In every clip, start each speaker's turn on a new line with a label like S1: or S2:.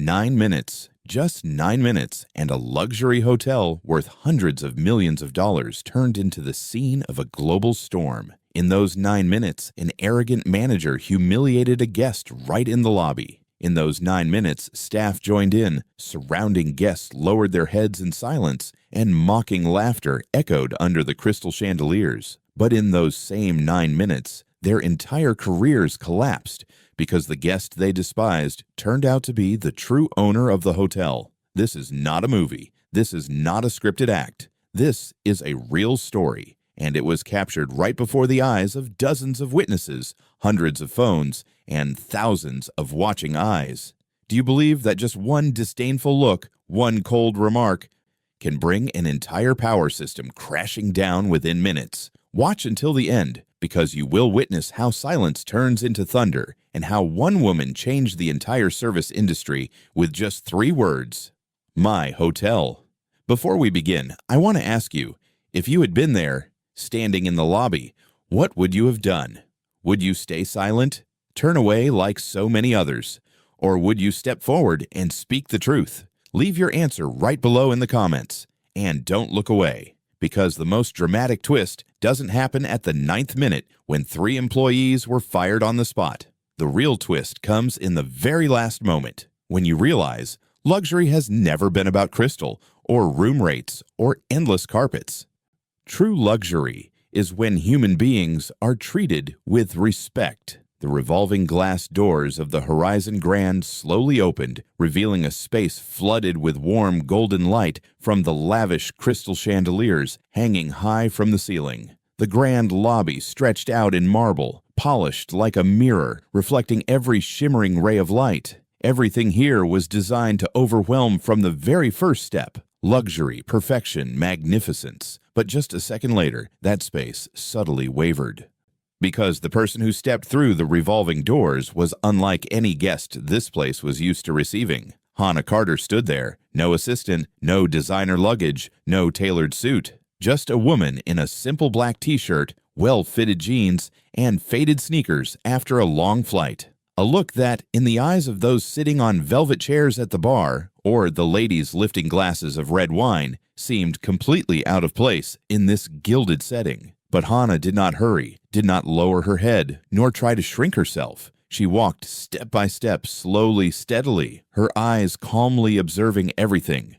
S1: 9 minutes, just 9 minutes, and a luxury hotel worth hundreds of millions of dollars turned into the scene of a global storm. In those 9 minutes, an arrogant manager humiliated a guest right in the lobby. In those 9 minutes, staff joined in, surrounding guests lowered their heads in silence, and mocking laughter echoed under the crystal chandeliers. But in those same 9 minutes, their entire careers collapsed because the guest they despised turned out to be the true owner of the hotel. This is not a movie. This is not a scripted act. This is a real story, and it was captured right before the eyes of dozens of witnesses, hundreds of phones, and thousands of watching eyes. Do you believe that just one disdainful look, one cold remark, can bring an entire power system crashing down within minutes? Watch until the end, because you will witness how silence turns into thunder and how one woman changed the entire service industry with just 3 words: "My hotel." Before we begin, I want to ask you, if you had been there, standing in the lobby, what would you have done? Would you stay silent, turn away like so many others, or would you step forward and speak the truth? Leave your answer right below in the comments, and don't look away, because the most dramatic twist doesn't happen at the 9th minute when 3 employees were fired on the spot. The real twist comes in the very last moment, when you realize luxury has never been about crystal, or room rates, or endless carpets. True luxury is when human beings are treated with respect. The revolving glass doors of the Horizon Grand slowly opened, revealing a space flooded with warm golden light from the lavish crystal chandeliers hanging high from the ceiling. The grand lobby stretched out in marble, polished like a mirror, reflecting every shimmering ray of light. Everything here was designed to overwhelm from the very first step. Luxury, perfection, magnificence. But just a second later, that space subtly wavered. Because the person who stepped through the revolving doors was unlike any guest this place was used to receiving. Hannah Carter stood there, no assistant, no designer luggage, no tailored suit. Just a woman in a simple black t-shirt, well-fitted jeans, and faded sneakers after a long flight. A look that, in the eyes of those sitting on velvet chairs at the bar, or the ladies lifting glasses of red wine, seemed completely out of place in this gilded setting. But Hannah did not hurry, did not lower her head, nor try to shrink herself. She walked step by step, slowly, steadily, her eyes calmly observing everything,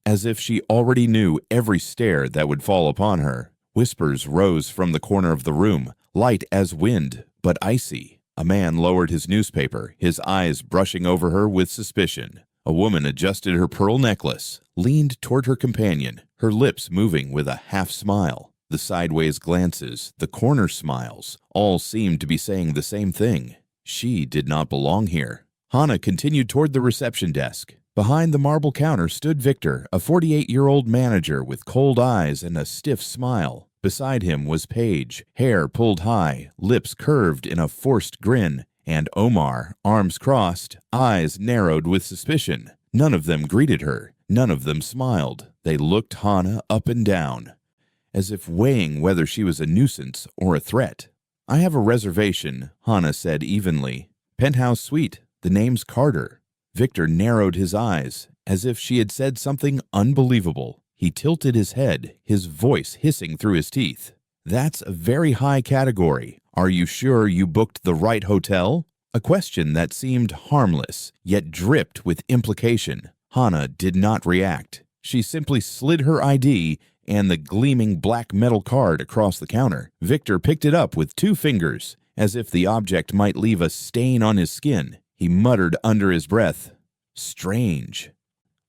S1: as if she already knew every stare that would fall upon her. Whispers rose from the corner of the room, light as wind, but icy. A man lowered his newspaper, his eyes brushing over her with suspicion. A woman adjusted her pearl necklace, leaned toward her companion, her lips moving with a half smile. The sideways glances, the corner smiles, all seemed to be saying the same thing. She did not belong here. Hannah continued toward the reception desk. Behind the marble counter stood Victor, a 48-year-old manager with cold eyes and a stiff smile. Beside him was Paige, hair pulled high, lips curved in a forced grin, and Omar, arms crossed, eyes narrowed with suspicion. None of them greeted her. None of them smiled. They looked Hannah up and down, as if weighing whether she was a nuisance or a threat. "I have a reservation," Hannah said evenly. "Penthouse suite. The name's Carter." Victor narrowed his eyes, as if she had said something unbelievable. He tilted his head, his voice hissing through his teeth. "That's a very high category. Are you sure you booked the right hotel?" A question that seemed harmless, yet dripped with implication. Hannah did not react. She simply slid her ID and the gleaming black metal card across the counter. Victor picked it up with 2 fingers, as if the object might leave a stain on his skin. He muttered under his breath, "Strange."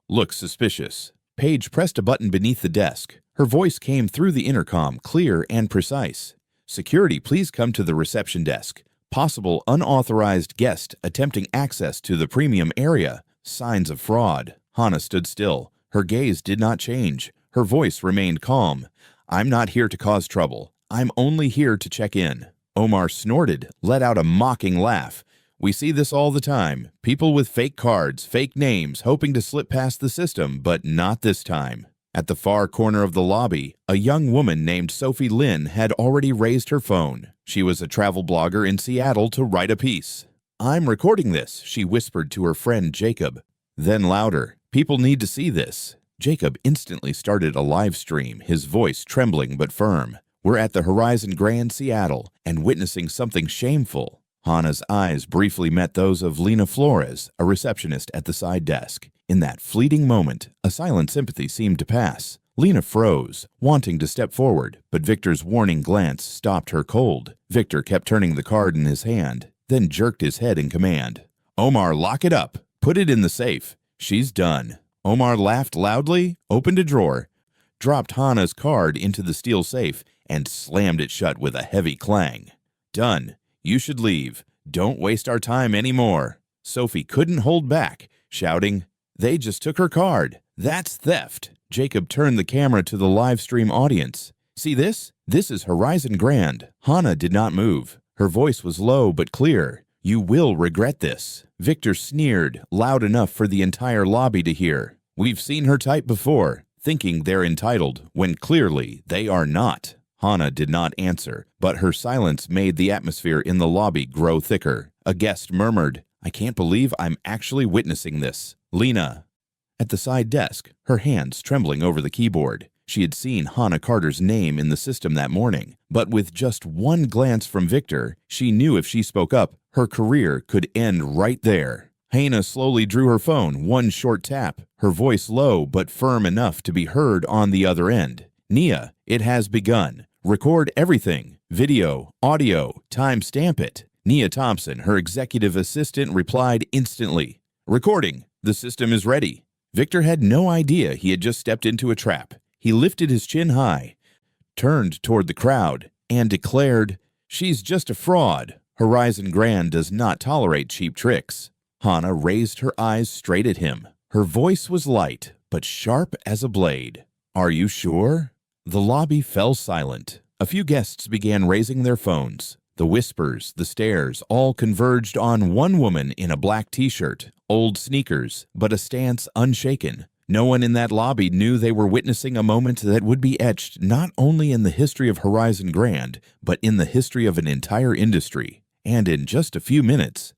S1: "Looks suspicious." Paige pressed a button beneath the desk. Her voice came through the intercom, clear and precise. "Security, please come to the reception desk. Possible unauthorized guest attempting access to the premium area. Signs of fraud." Hannah stood still. Her gaze did not change. Her voice remained calm. "I'm not here to cause trouble. I'm only here to check in." Omar snorted, let out a mocking laugh. "We see this all the time. People with fake cards, fake names, hoping to slip past the system, but not this time." At the far corner of the lobby, a young woman named Sophie Lynn had already raised her phone. She was a travel blogger in Seattle to write a piece. "I'm recording this," she whispered to her friend Jacob. Then louder. People need to see this. Jacob instantly started a live stream, his voice trembling but firm. We're at the Horizon Grand Seattle and witnessing something shameful. Hannah's eyes briefly met those of Lena Flores, a receptionist at the side desk. In that fleeting moment, a silent sympathy seemed to pass. Lena froze, wanting to step forward, but Victor's warning glance stopped her cold. Victor kept turning the card in his hand, then jerked his head in command. Omar, lock it up. Put it in the safe. She's done. Omar laughed loudly, opened a drawer, dropped Hannah's card into the steel safe, and slammed it shut with a heavy clang. Done. You should leave. Don't waste our time anymore. Sophie couldn't hold back, shouting, They just took her card. That's theft. Jacob turned the camera to the live stream audience. See this? This is Horizon Grand. Hannah did not move. Her voice was low but clear. You will regret this. Victor sneered, loud enough for the entire lobby to hear. We've seen her type before, thinking they're entitled, when clearly they are not. Hannah did not answer, but her silence made the atmosphere in the lobby grow thicker. A guest murmured, I can't believe I'm actually witnessing this. Lena. At the side desk, her hands trembling over the keyboard. She had seen Hannah Carter's name in the system that morning, but with just one glance from Victor, she knew if she spoke up, her career could end right there. Hannah slowly drew her phone, one short tap, her voice low but firm enough to be heard on the other end. Nia, it has begun. Record everything. Video, audio, timestamp it. Nia Thompson, her executive assistant, replied instantly. Recording. The system is ready. Victor had no idea he had just stepped into a trap. He lifted his chin high, turned toward the crowd, and declared, She's just a fraud. Horizon Grand does not tolerate cheap tricks. Hannah raised her eyes straight at him. Her voice was light, but sharp as a blade. Are you sure? The lobby fell silent. A few guests began raising their phones. The whispers, the stares, all converged on one woman in a black t-shirt, old sneakers, but a stance unshaken. No one in that lobby knew they were witnessing a moment that would be etched not only in the history of Horizon Grand, but in the history of an entire industry. And in just a few minutes,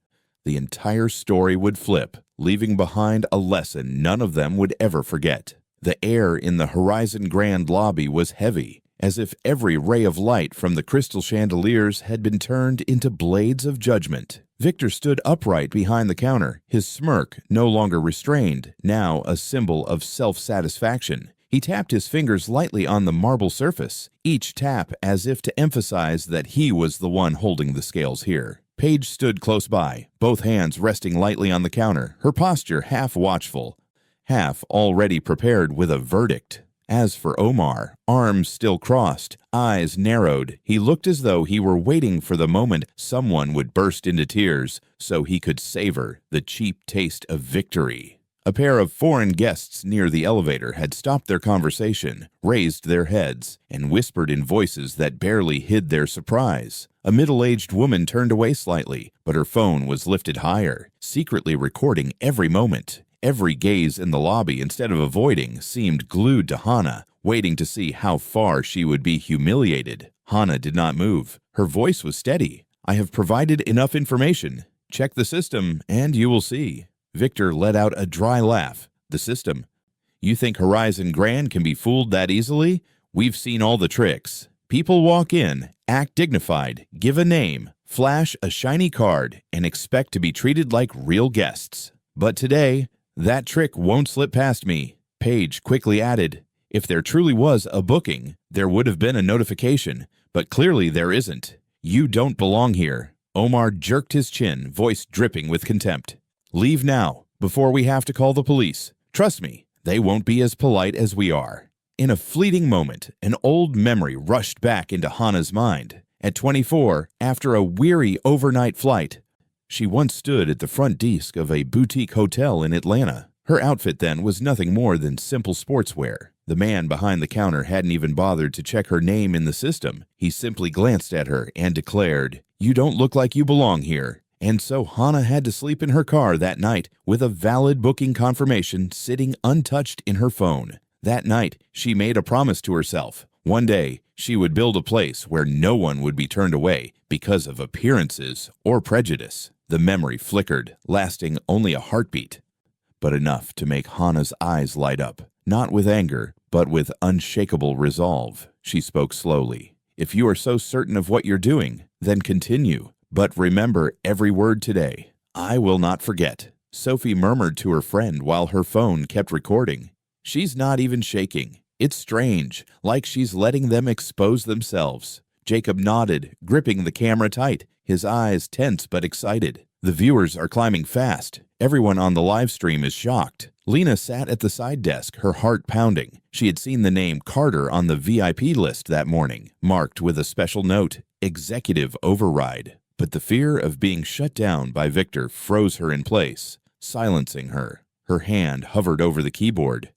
S1: the entire story would flip, leaving behind a lesson none of them would ever forget. The air in the Horizon Grand lobby was heavy, as if every ray of light from the crystal chandeliers had been turned into blades of judgment. Victor stood upright behind the counter, his smirk no longer restrained, now a symbol of self-satisfaction. He tapped his fingers lightly on the marble surface, each tap as if to emphasize that he was the one holding the scales here. Paige stood close by, both hands resting lightly on the counter, her posture half watchful, half already prepared with a verdict. As for Omar, arms still crossed, eyes narrowed, he looked as though he were waiting for the moment someone would burst into tears so he could savor the cheap taste of victory. A pair of foreign guests near the elevator had stopped their conversation, raised their heads, and whispered in voices that barely hid their surprise. A middle-aged woman turned away slightly, but her phone was lifted higher, secretly recording every moment. Every gaze in the lobby, instead of avoiding, seemed glued to Hannah, waiting to see how far she would be humiliated. Hannah did not move. Her voice was steady. I have provided enough information. Check the system, and you will see. Victor let out a dry laugh. The system. You think Horizon Grand can be fooled that easily? We've seen all the tricks. People walk in, act dignified, give a name, flash a shiny card, and expect to be treated like real guests. But today, that trick won't slip past me. Paige quickly added, if there truly was a booking, there would have been a notification, but clearly there isn't. You don't belong here. Omar jerked his chin, voice dripping with contempt. Leave now, before we have to call the police. Trust me, they won't be as polite as we are. In a fleeting moment, an old memory rushed back into Hannah's mind. At 24, after a weary overnight flight, she once stood at the front desk of a boutique hotel in Atlanta. Her outfit then was nothing more than simple sportswear. The man behind the counter hadn't even bothered to check her name in the system. He simply glanced at her and declared, You don't look like you belong here. And so Hannah had to sleep in her car that night with a valid booking confirmation sitting untouched in her phone. That night, she made a promise to herself. One day, she would build a place where no one would be turned away because of appearances or prejudice. The memory flickered, lasting only a heartbeat. but enough to make Hannah's eyes light up, not with anger, but with unshakable resolve. She spoke slowly. If you are so certain of what you're doing, then continue. But remember every word today. I will not forget. Sophie murmured to her friend while her phone kept recording. She's not even shaking. It's strange, like she's letting them expose themselves. Jacob nodded, gripping the camera tight, his eyes tense but excited. The viewers are climbing fast. Everyone on the live stream is shocked. Lena sat at the side desk, her heart pounding. She had seen the name Carter on the VIP list that morning, marked with a special note, Executive Override. But the fear of being shut down by Victor froze her in place, silencing her. Her hand hovered over the keyboard,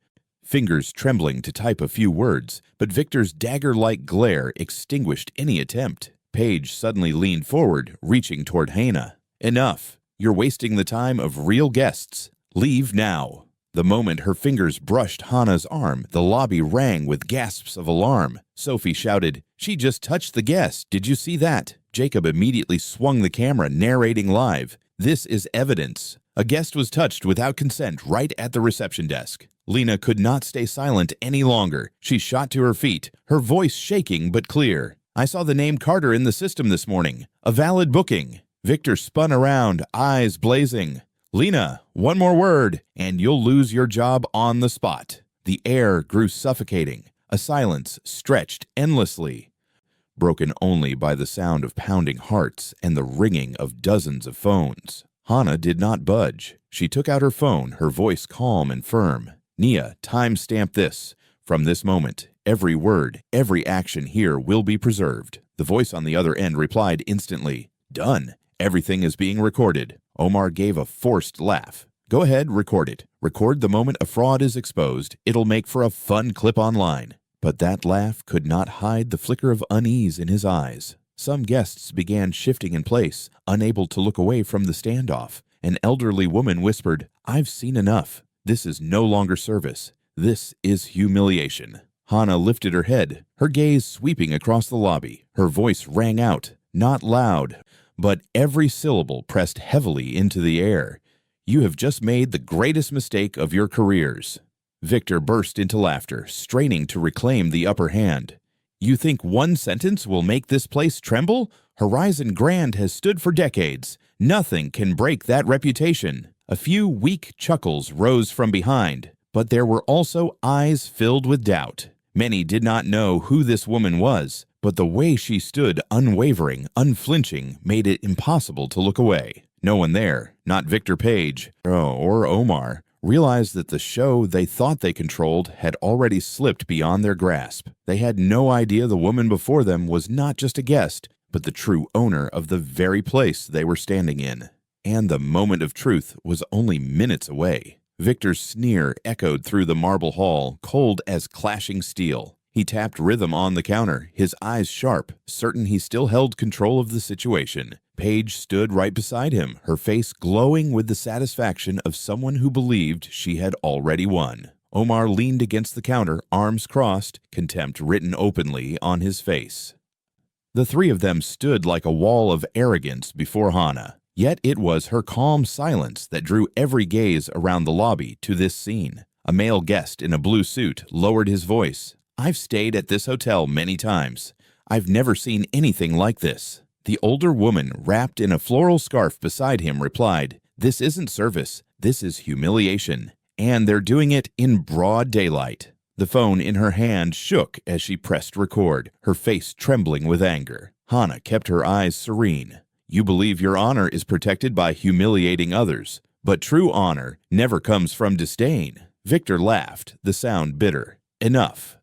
S1: fingers trembling to type a few words, but Victor's dagger-like glare extinguished any attempt. Paige suddenly leaned forward, reaching toward Hannah. Enough. You're wasting the time of real guests. Leave now. The moment her fingers brushed Hannah's arm, the lobby rang with gasps of alarm. Sophie shouted, "She just touched the guest. Did you see that?" Jacob immediately swung the camera, narrating live. "This is evidence. A guest was touched without consent right at the reception desk." Lena could not stay silent any longer. She shot to her feet, her voice shaking but clear. "I saw the name Carter in the system this morning. A valid booking." Victor spun around, eyes blazing. "Lena, one more word, and you'll lose your job on the spot." The air grew suffocating. A silence stretched endlessly, broken only by the sound of pounding hearts and the ringing of dozens of phones. Hannah did not budge. She took out her phone, her voice calm and firm. "Nia, timestamp this. From this moment, every word, every action here will be preserved." The voice on the other end replied instantly, "Done. Everything is being recorded." Omar gave a forced laugh. "Go ahead, record it. Record the moment a fraud is exposed. It'll make for a fun clip online." But that laugh could not hide the flicker of unease in his eyes. Some guests began shifting in place, unable to look away from the standoff. An elderly woman whispered, "I've seen enough. This is no longer service. This is humiliation." Hannah lifted her head, her gaze sweeping across the lobby. Her voice rang out, not loud, but every syllable pressed heavily into the air. "You have just made the greatest mistake of your careers." Victor burst into laughter, straining to reclaim the upper hand. "You think one sentence will make this place tremble? Horizon Grand has stood for decades. Nothing can break that reputation." A few weak chuckles rose from behind, but there were also eyes filled with doubt. Many did not know who this woman was, but the way she stood, unwavering, unflinching, made it impossible to look away. No one there, not Victor Page or Omar, realized that the show they thought they controlled had already slipped beyond their grasp. They had no idea the woman before them was not just a guest, but the true owner of the very place they were standing in. And the moment of truth was only minutes away. Victor's sneer echoed through the marble hall, cold as clashing steel. He tapped rhythm on the counter, his eyes sharp, certain he still held control of the situation. Paige stood right beside him, her face glowing with the satisfaction of someone who believed she had already won. Omar leaned against the counter, arms crossed, contempt written openly on his face. The three of them stood like a wall of arrogance before Hannah. Yet it was her calm silence that drew every gaze around the lobby to this scene. A male guest in a blue suit lowered his voice. "I've stayed at this hotel many times. I've never seen anything like this." The older woman, wrapped in a floral scarf beside him, replied, "This isn't service. This is humiliation. And they're doing it in broad daylight." The phone in her hand shook as she pressed record, her face trembling with anger. Hannah kept her eyes serene. "You believe your honor is protected by humiliating others, but true honor never comes from disdain." Victor laughed, the sound bitter. "Enough.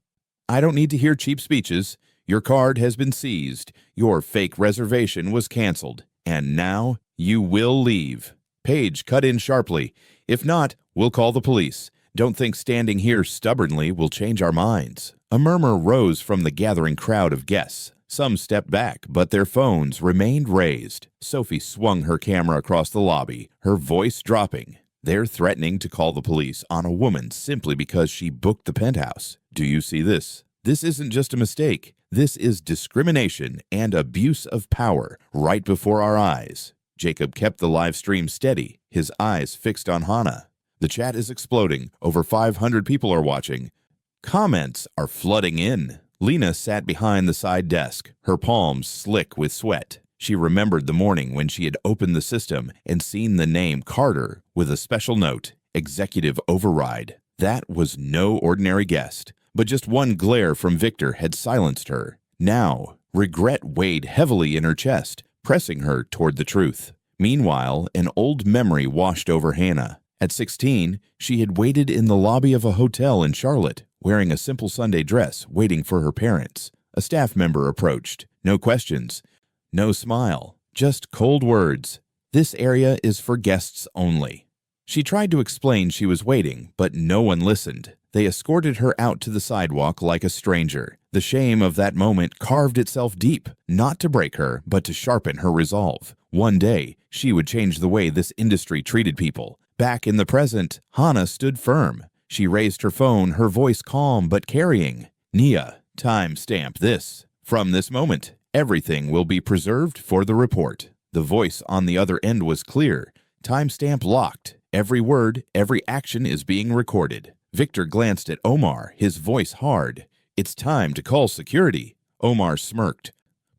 S1: I don't need to hear cheap speeches. Your card has been seized. Your fake reservation was canceled. And now you will leave." Paige cut in sharply. "If not, we'll call the police. Don't think standing here stubbornly will change our minds." A murmur rose from the gathering crowd of guests. Some stepped back, but their phones remained raised. Sophie swung her camera across the lobby, her voice dropping. "They're threatening to call the police on a woman simply because she booked the penthouse. Do you see this? This isn't just a mistake. This is discrimination and abuse of power right before our eyes." Jacob kept the live stream steady, his eyes fixed on Hannah. The chat is exploding. Over 500 people are watching. Comments are flooding in. Lena sat behind the side desk, her palms slick with sweat. She remembered the morning when she had opened the system and seen the name Carter with a special note, Executive Override. That was no ordinary guest, but just one glare from Victor had silenced her. Now, regret weighed heavily in her chest, pressing her toward the truth. Meanwhile, an old memory washed over Hannah. At 16, she had waited in the lobby of a hotel in Charlotte, wearing a simple Sunday dress, waiting for her parents. A staff member approached. No questions. No smile. Just cold words. This area is for guests only. She tried to explain she was waiting, but no one listened. They escorted her out to the sidewalk like a stranger. The shame of that moment carved itself deep, not to break her, but to sharpen her resolve. One day, she would change the way this industry treated people. Back in the present, Hannah stood firm. She raised her phone, her voice calm but carrying. Nia, timestamp this. From this moment, everything will be preserved for the report. The voice on the other end was clear. Timestamp locked. Every word, every action is being recorded. Victor glanced at Omar, his voice hard. It's time to call security. Omar smirked,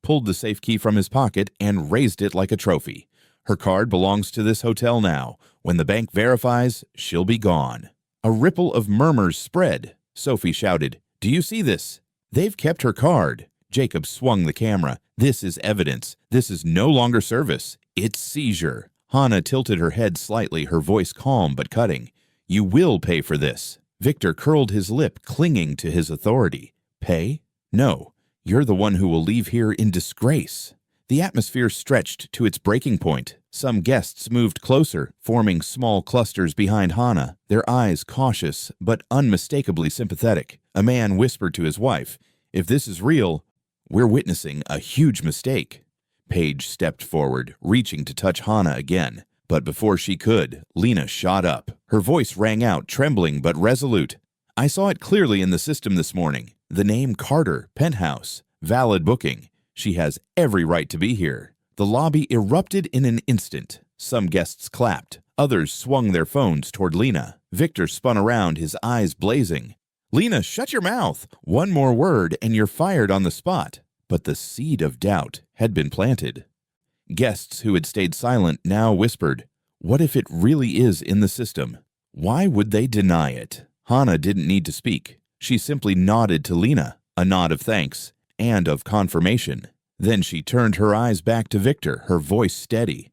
S1: pulled the safe key from his pocket, and raised it like a trophy. Her card belongs to this hotel now. When the bank verifies, she'll be gone. A ripple of murmurs spread. Sophie shouted, "Do you see this? They've kept her card." Jacob swung the camera. "This is evidence. This is no longer service. It's seizure." Hannah tilted her head slightly, her voice calm but cutting. "You will pay for this." Victor curled his lip, clinging to his authority. "Pay? No. You're the one who will leave here in disgrace." The atmosphere stretched to its breaking point. Some guests moved closer, forming small clusters behind Hannah, their eyes cautious but unmistakably sympathetic. A man whispered to his wife, "If this is real, we're witnessing a huge mistake." Paige stepped forward, reaching to touch Hannah again. But before she could, Lena shot up. Her voice rang out, trembling but resolute. "I saw it clearly in the system this morning. The name Carter, penthouse, valid booking. She has every right to be here." The lobby erupted in an instant. Some guests clapped. Others swung their phones toward Lena. Victor spun around, his eyes blazing. "Lena, shut your mouth! One more word and you're fired on the spot." But the seed of doubt had been planted. Guests who had stayed silent now whispered, "What if it really is in the system? Why would they deny it?" Hannah didn't need to speak. She simply nodded to Lena, a nod of thanks and of confirmation. Then she turned her eyes back to Victor, her voice steady.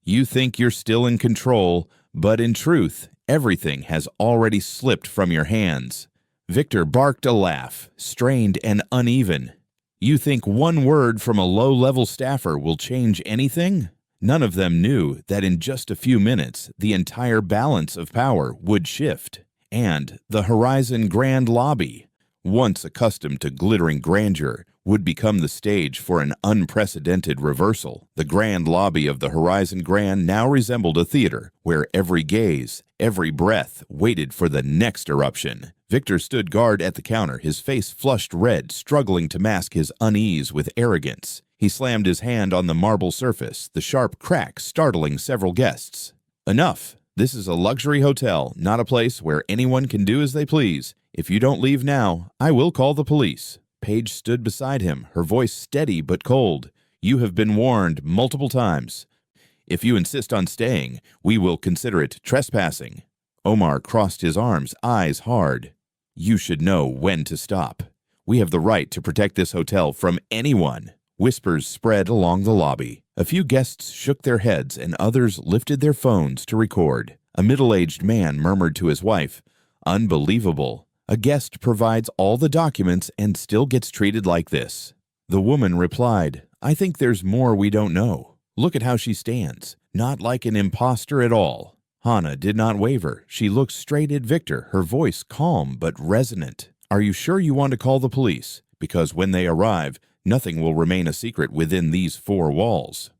S1: "You think you're still in control, but in truth, everything has already slipped from your hands." Victor barked a laugh, strained and uneven. "You think one word from a low-level staffer will change anything?" None of them knew that in just a few minutes, the entire balance of power would shift. And the Horizon Grand Lobby, once accustomed to glittering grandeur, would become the stage for an unprecedented reversal. The grand lobby of the Horizon Grand now resembled a theater, where every gaze, every breath waited for the next eruption. Victor stood guard at the counter, his face flushed red, struggling to mask his unease with arrogance. He slammed his hand on the marble surface, the sharp crack startling several guests. "Enough! This is a luxury hotel, not a place where anyone can do as they please. If you don't leave now, I will call the police." Paige stood beside him, her voice steady but cold. "You have been warned multiple times. If you insist on staying, we will consider it trespassing." Omar crossed his arms, eyes hard. "You should know when to stop. We have the right to protect this hotel from anyone." Whispers spread along the lobby. A few guests shook their heads and others lifted their phones to record. A middle-aged man murmured to his wife, "Unbelievable. A guest provides all the documents and still gets treated like this." The woman replied, "I think there's more we don't know. Look at how she stands. Not like an imposter at all." Hannah did not waver. She looked straight at Victor, her voice calm but resonant. "Are you sure you want to call the police? Because when they arrive, nothing will remain a secret within these four walls.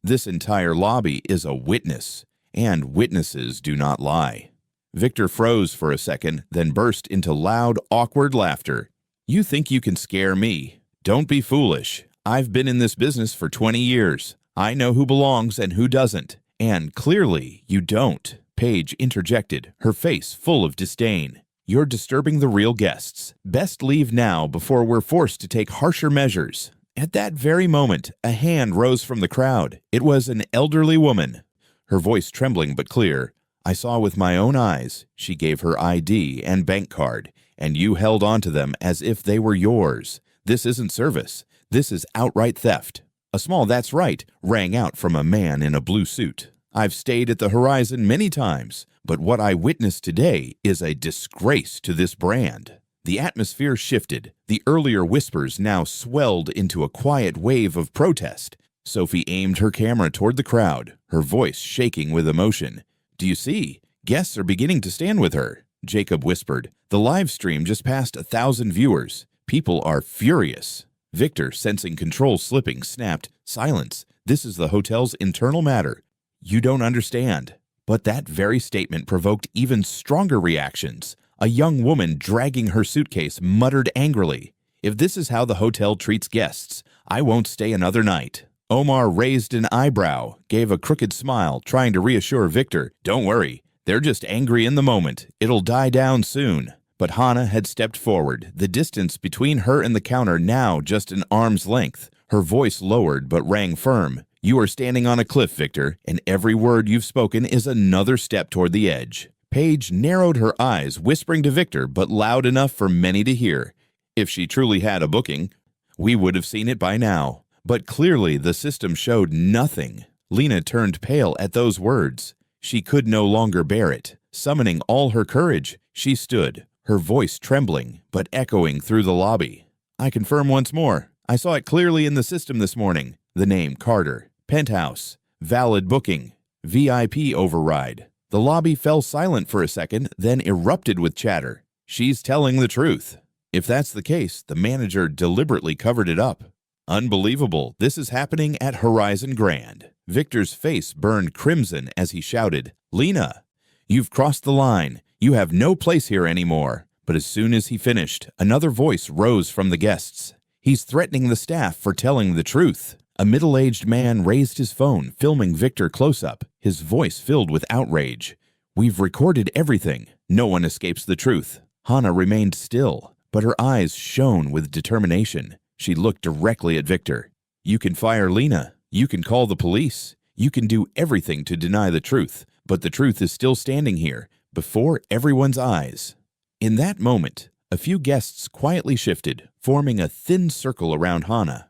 S1: This entire lobby is a witness, and witnesses do not lie." Victor froze for a second, then burst into loud, awkward laughter. "You think you can scare me? Don't be foolish. I've been in this business for 20 years. I know who belongs and who doesn't. And clearly, you don't." Paige interjected, her face full of disdain. "You're disturbing the real guests. Best leave now before we're forced to take harsher measures." At that very moment, a hand rose from the crowd. It was an elderly woman, her voice trembling but clear. "I saw with my own eyes." She gave her ID and bank card, "and you held on to them as if they were yours. This isn't service. This is outright theft." A small "that's right" rang out from a man in a blue suit. "I've stayed at the Horizon many times, but what I witnessed today is a disgrace to this brand." The atmosphere shifted. The earlier whispers now swelled into a quiet wave of protest. Sophie aimed her camera toward the crowd, her voice shaking with emotion. "Do you see? Guests are beginning to stand with her." Jacob whispered. "The live stream just passed 1,000 viewers. People are furious." Victor, sensing control slipping, snapped, "Silence. This is the hotel's internal matter. You don't understand." But that very statement provoked even stronger reactions. A young woman dragging her suitcase muttered angrily, "If this is how the hotel treats guests, I won't stay another night." Omar raised an eyebrow, gave a crooked smile, trying to reassure Victor, "Don't worry, they're just angry in the moment. It'll die down soon." But Hannah had stepped forward, the distance between her and the counter now just an arm's length. Her voice lowered but rang firm. "You are standing on a cliff, Victor, and every word you've spoken is another step toward the edge." Paige narrowed her eyes, whispering to Victor, but loud enough for many to hear. "If she truly had a booking, we would have seen it by now." But clearly the system showed nothing. Lena turned pale at those words. She could no longer bear it. Summoning all her courage, she stood, her voice trembling but echoing through the lobby. "I confirm once more. I saw it clearly in the system this morning. The name Carter. Penthouse. Valid booking. VIP override." The lobby fell silent for a second, then erupted with chatter. "She's telling the truth." If that's the case, the manager deliberately covered it up. "Unbelievable. This is happening at Horizon Grand." Victor's face burned crimson as he shouted, "Lena, you've crossed the line. You have no place here anymore." But as soon as he finished, another voice rose from the guests. "He's threatening the staff for telling the truth." A middle-aged man raised his phone, filming Victor close-up, his voice filled with outrage. "We've recorded everything. No one escapes the truth." Hannah remained still, but her eyes shone with determination. She looked directly at Victor. "You can fire Lena. You can call the police. You can do everything to deny the truth, but the truth is still standing here, before everyone's eyes." In that moment, a few guests quietly shifted, forming a thin circle around Hannah.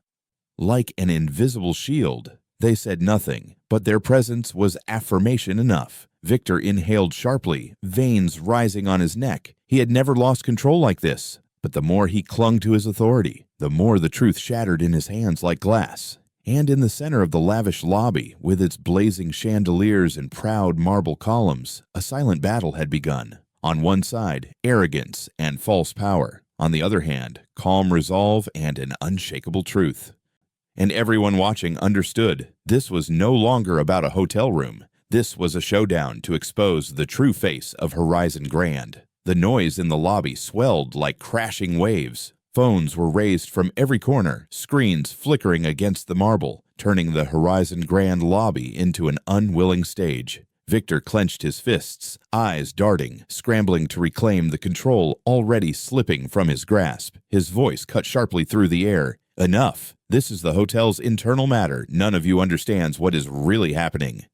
S1: Like an invisible shield, they said nothing, but their presence was affirmation enough. Victor inhaled sharply, veins rising on his neck. He had never lost control like this, but the more he clung to his authority, the more the truth shattered in his hands like glass. And in the center of the lavish lobby, with its blazing chandeliers and proud marble columns, a silent battle had begun. On one side, arrogance and false power. On the other hand, calm resolve and an unshakable truth. And everyone watching understood this was no longer about a hotel room. This was a showdown to expose the true face of Horizon Grand. The noise in the lobby swelled like crashing waves. Phones were raised from every corner, screens flickering against the marble, turning the Horizon Grand lobby into an unwilling stage. Victor clenched his fists, eyes darting, scrambling to reclaim the control already slipping from his grasp. His voice cut sharply through the air. "Enough. This is the hotel's internal matter. None of you understands what is really happening.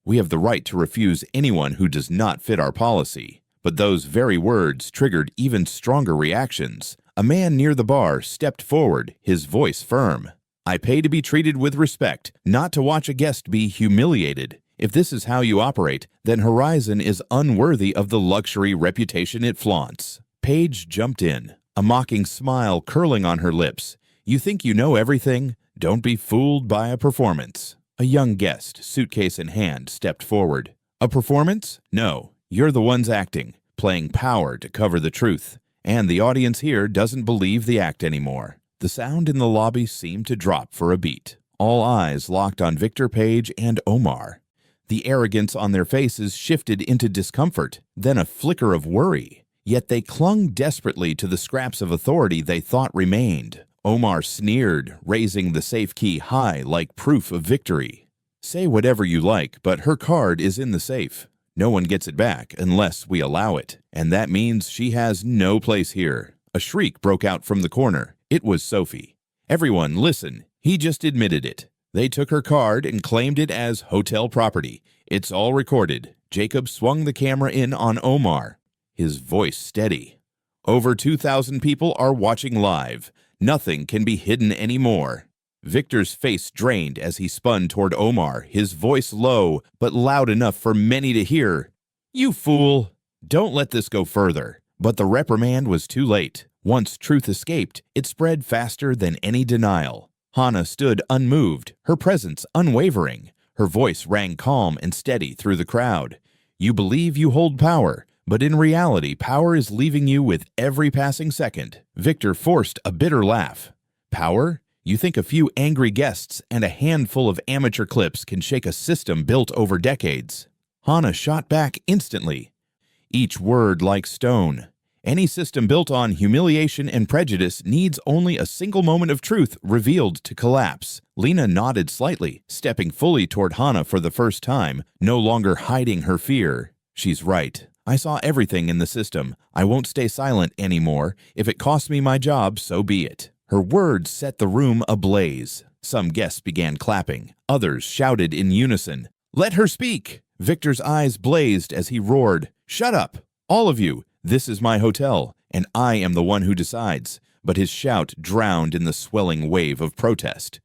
S1: We have the right to refuse anyone who does not fit our policy." But those very words triggered even stronger reactions. A man near the bar stepped forward, his voice firm. "I pay to be treated with respect, not to watch a guest be humiliated. If this is how you operate, then Horizon is unworthy of the luxury reputation it flaunts." Paige jumped in, a mocking smile curling on her lips. "You think you know everything? Don't be fooled by a performance." A young guest, suitcase in hand, stepped forward. "A performance? No, you're the ones acting, playing power to cover the truth. And the audience here doesn't believe the act anymore." The sound in the lobby seemed to drop for a beat. All eyes locked on Victor, Paige, and Omar. The arrogance on their faces shifted into discomfort, then a flicker of worry. Yet they clung desperately to the scraps of authority they thought remained. Omar sneered, raising the safe key high like proof of victory. "Say whatever you like, but her card is in the safe. No one gets it back unless we allow it, and that means she has no place here." A shriek broke out from the corner. It was Sophie. "Everyone, listen. He just admitted it. They took her card and claimed it as hotel property. It's all recorded." Jacob swung the camera in on Omar, his voice steady. "Over 2,000 people are watching live. Nothing can be hidden anymore." Victor's face drained as he spun toward Omar, his voice low but loud enough for many to hear. "You fool! Don't let this go further." But the reprimand was too late. Once truth escaped, it spread faster than any denial. Hannah stood unmoved, her presence unwavering. Her voice rang calm and steady through the crowd. "You believe you hold power, but in reality, power is leaving you with every passing second." Victor forced a bitter laugh. "Power? You think a few angry guests and a handful of amateur clips can shake a system built over decades?" Hannah shot back instantly, each word like stone. "Any system built on humiliation and prejudice needs only a single moment of truth revealed to collapse." Lena nodded slightly, stepping fully toward Hannah for the first time, no longer hiding her fear. "She's right. I saw everything in the system. I won't stay silent anymore. If it costs me my job, so be it." Her words set the room ablaze. Some guests began clapping. Others shouted in unison, "Let her speak!" Victor's eyes blazed as he roared, "Shut up! All of you! This is my hotel, and I am the one who decides." But his shout drowned in the swelling wave of protest.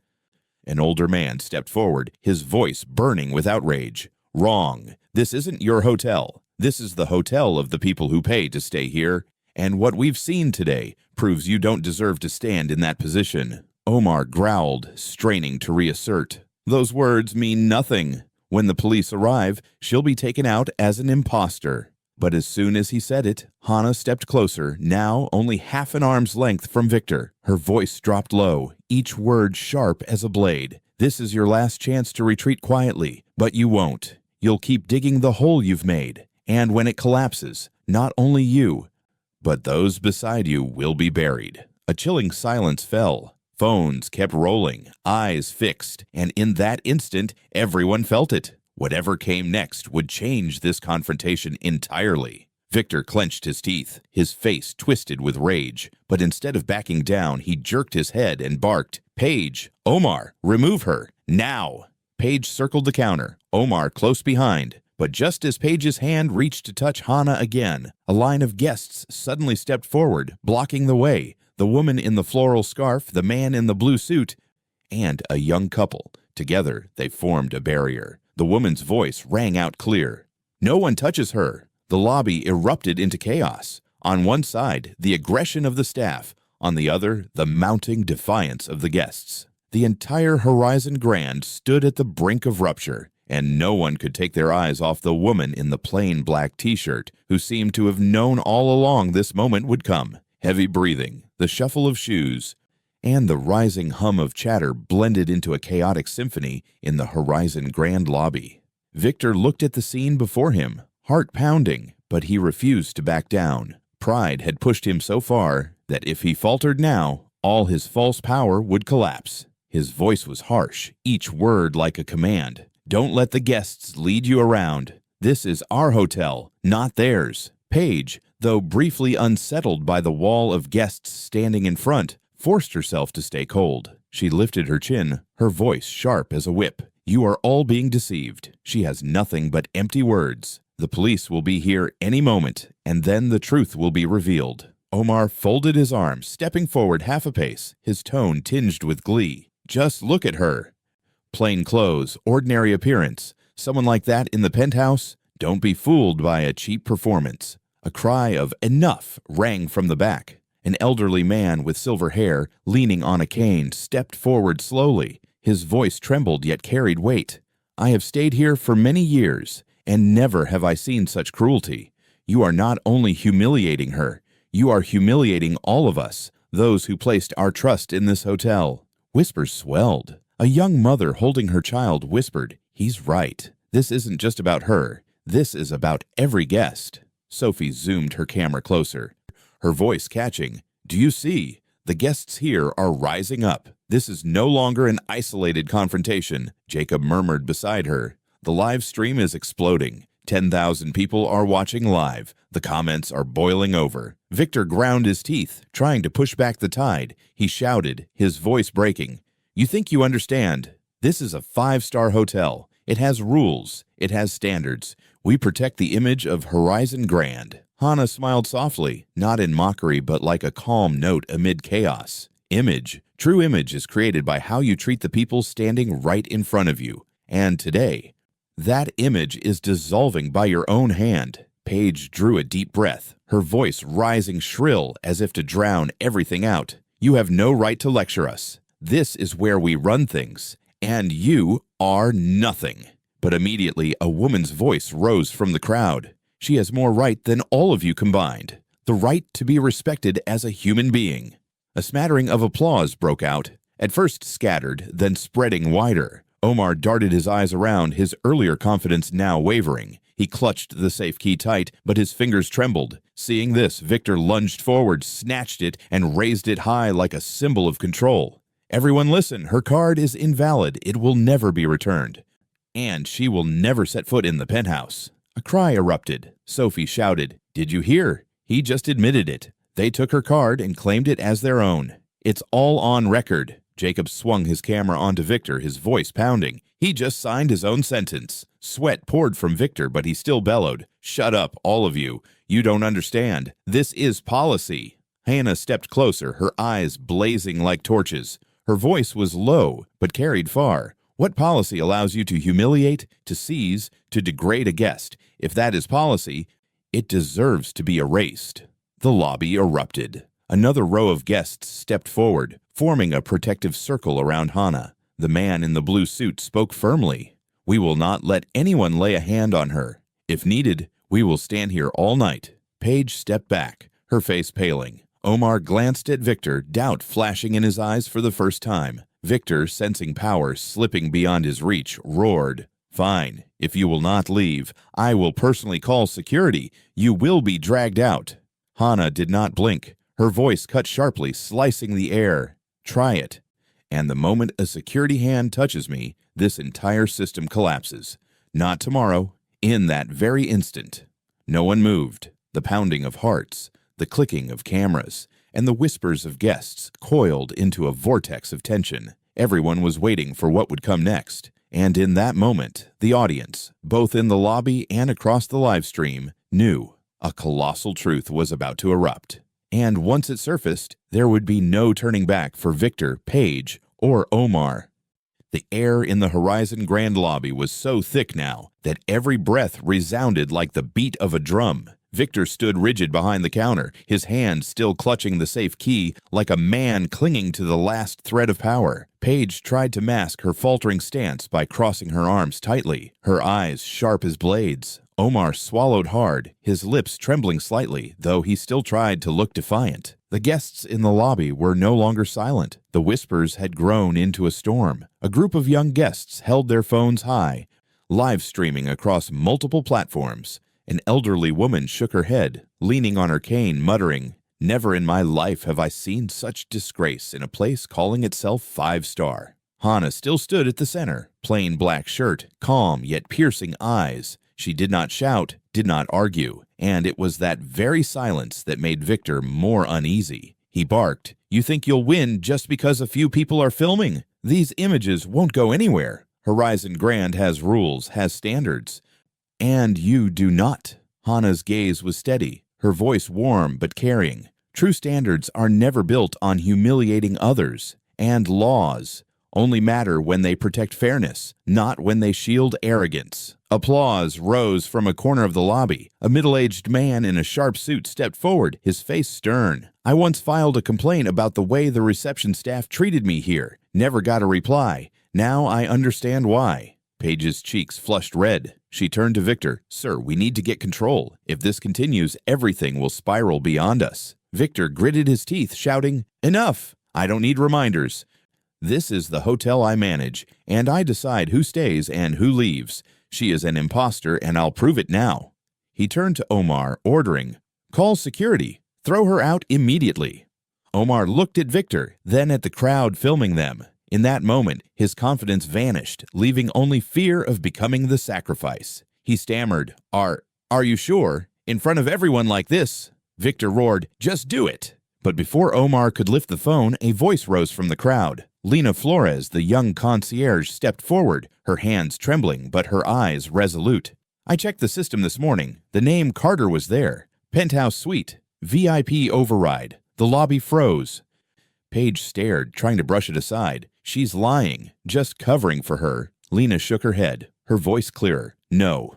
S1: An older man stepped forward, his voice burning with outrage. "Wrong! This isn't your hotel. This is the hotel of the people who pay to stay here. And what we've seen today proves you don't deserve to stand in that position." Omar growled, straining to reassert. "Those words mean nothing. When the police arrive, she'll be taken out as an imposter." But as soon as he said it, Hannah stepped closer, now only half an arm's length from Victor. Her voice dropped low, each word sharp as a blade. "This is your last chance to retreat quietly, but you won't. You'll keep digging the hole you've made. And when it collapses, not only you, but those beside you will be buried." A chilling silence fell. Phones kept rolling, eyes fixed, and in that instant, everyone felt it. Whatever came next would change this confrontation entirely. Victor clenched his teeth, his face twisted with rage, but instead of backing down, he jerked his head and barked, "Paige! Omar! Remove her! Now!" Paige circled the counter, Omar close behind. But just as Paige's hand reached to touch Hannah again, a line of guests suddenly stepped forward, blocking the way. The woman in the floral scarf, the man in the blue suit, and a young couple. Together, they formed a barrier. The woman's voice rang out clear. "No one touches her." The lobby erupted into chaos. On one side, the aggression of the staff. On the other, the mounting defiance of the guests. The entire Horizon Grand stood at the brink of rupture. And no one could take their eyes off the woman in the plain black t-shirt, who seemed to have known all along this moment would come. Heavy breathing, the shuffle of shoes, and the rising hum of chatter blended into a chaotic symphony in the Horizon Grand lobby. Victor looked at the scene before him, heart pounding, but he refused to back down. Pride had pushed him so far that if he faltered now, all his false power would collapse. His voice was harsh, each word like a command. "Don't let the guests lead you around. This is our hotel, not theirs." Paige, though briefly unsettled by the wall of guests standing in front, forced herself to stay cold. She lifted her chin, her voice sharp as a whip. "You are all being deceived. She has nothing but empty words. The police will be here any moment, and then the truth will be revealed." Omar folded his arms, stepping forward half a pace, his tone tinged with glee. "Just look at her. Plain clothes, ordinary appearance. Someone like that in the penthouse? Don't be fooled by a cheap performance." A cry of "enough" rang from the back. An elderly man with silver hair, leaning on a cane, stepped forward slowly. His voice trembled yet carried weight. "I have stayed here for many years, and never have I seen such cruelty. You are not only humiliating her, you are humiliating all of us, those who placed our trust in this hotel." Whispers swelled. A young mother holding her child whispered, "He's right. This isn't just about her. This is about every guest." Sophie zoomed her camera closer, her voice catching. "Do you see? The guests here are rising up. This is no longer an isolated confrontation," Jacob murmured beside her. "The live stream is exploding. 10,000 people are watching live. The comments are boiling over. Victor ground his teeth, trying to push back the tide. He shouted, his voice breaking, "You think you understand? This is a 5-star hotel. It has rules. It has standards. We protect the image of Horizon Grand." Hana smiled softly, not in mockery but like a calm note amid chaos. Image. True image is created by how you treat the people standing right in front of you. And today, that image is dissolving by your own hand. Paige drew a deep breath, her voice rising shrill as if to drown everything out. "You have no right to lecture us. This is where we run things, and you are nothing." But immediately a woman's voice rose from the crowd. "She has more right than all of you combined. The right to be respected as a human being." A smattering of applause broke out, at first scattered, then spreading wider. Omar darted his eyes around, his earlier confidence now wavering. He clutched the safe key tight, but his fingers trembled. Seeing this, Victor lunged forward, snatched it, and raised it high like a symbol of control. "Everyone listen, her card is invalid. It will never be returned. And she will never set foot in the penthouse." A cry erupted. Sophie shouted, "Did you hear? He just admitted it. They took her card and claimed it as their own. It's all on record." Jacob swung his camera onto Victor, his voice pounding. He just signed his own sentence. Sweat poured from Victor, but he still bellowed, "Shut up, all of you. You don't understand. This is policy." Hannah stepped closer, her eyes blazing like torches. Her voice was low, but carried far. "What policy allows you to humiliate, to seize, to degrade a guest? If that is policy, it deserves to be erased." The lobby erupted. Another row of guests stepped forward, forming a protective circle around Hana. The man in the blue suit spoke firmly. "We will not let anyone lay a hand on her. If needed, we will stand here all night." Paige stepped back, her face paling. Omar glanced at Victor, doubt flashing in his eyes for the first time. Victor, sensing power slipping beyond his reach, roared, "Fine. If you will not leave, I will personally call security. You will be dragged out." Hana did not blink. Her voice cut sharply, slicing the air. "Try it. And the moment a security hand touches me, this entire system collapses. Not tomorrow, in that very instant." No one moved. The pounding of hearts, the clicking of cameras, and the whispers of guests coiled into a vortex of tension. Everyone was waiting for what would come next. And in that moment, the audience, both in the lobby and across the live stream, knew a colossal truth was about to erupt. And once it surfaced, there would be no turning back for Victor, Paige, or Omar. The air in the Horizon Grand lobby was so thick now that every breath resounded like the beat of a drum. Victor stood rigid behind the counter, his hand still clutching the safe key like a man clinging to the last thread of power. Paige tried to mask her faltering stance by crossing her arms tightly, her eyes sharp as blades. Omar swallowed hard, his lips trembling slightly, though he still tried to look defiant. The guests in the lobby were no longer silent. The whispers had grown into a storm. A group of young guests held their phones high, live streaming across multiple platforms. An elderly woman shook her head, leaning on her cane, muttering, "Never in my life have I seen such disgrace in a place calling itself 5-star. Hana still stood at the center, plain black shirt, calm yet piercing eyes. She did not shout, did not argue, and it was that very silence that made Victor more uneasy. He barked, "You think you'll win just because a few people are filming? These images won't go anywhere. Horizon Grand has rules, has standards. And you do not." Hana's gaze was steady, her voice warm but caring. "True standards are never built on humiliating others, and laws only matter when they protect fairness, not when they shield arrogance." Applause rose from a corner of the lobby. A middle-aged man in a sharp suit stepped forward, his face stern. "I once filed a complaint about the way the reception staff treated me here. Never got a reply. Now I understand why." Paige's cheeks flushed red. She turned to Victor. "Sir, we need to get control. If this continues, everything will spiral beyond us." Victor gritted his teeth, shouting, "Enough! I don't need reminders. This is the hotel I manage, and I decide who stays and who leaves. She is an imposter, and I'll prove it now." He turned to Omar, ordering, "Call security. Throw her out immediately." Omar looked at Victor, then at the crowd filming them. In that moment, his confidence vanished, leaving only fear of becoming the sacrifice. He stammered, Are you sure? In front of everyone like this? Victor roared, Just do it. But before Omar could lift the phone, a voice rose from the crowd. Lena Flores, the young concierge, stepped forward, her hands trembling but her eyes resolute. I checked the system this morning. The name Carter was there. Penthouse suite. VIP override. The lobby froze. Paige stared, trying to brush it aside. She's lying, just covering for her. Lena shook her head, her voice clearer. No.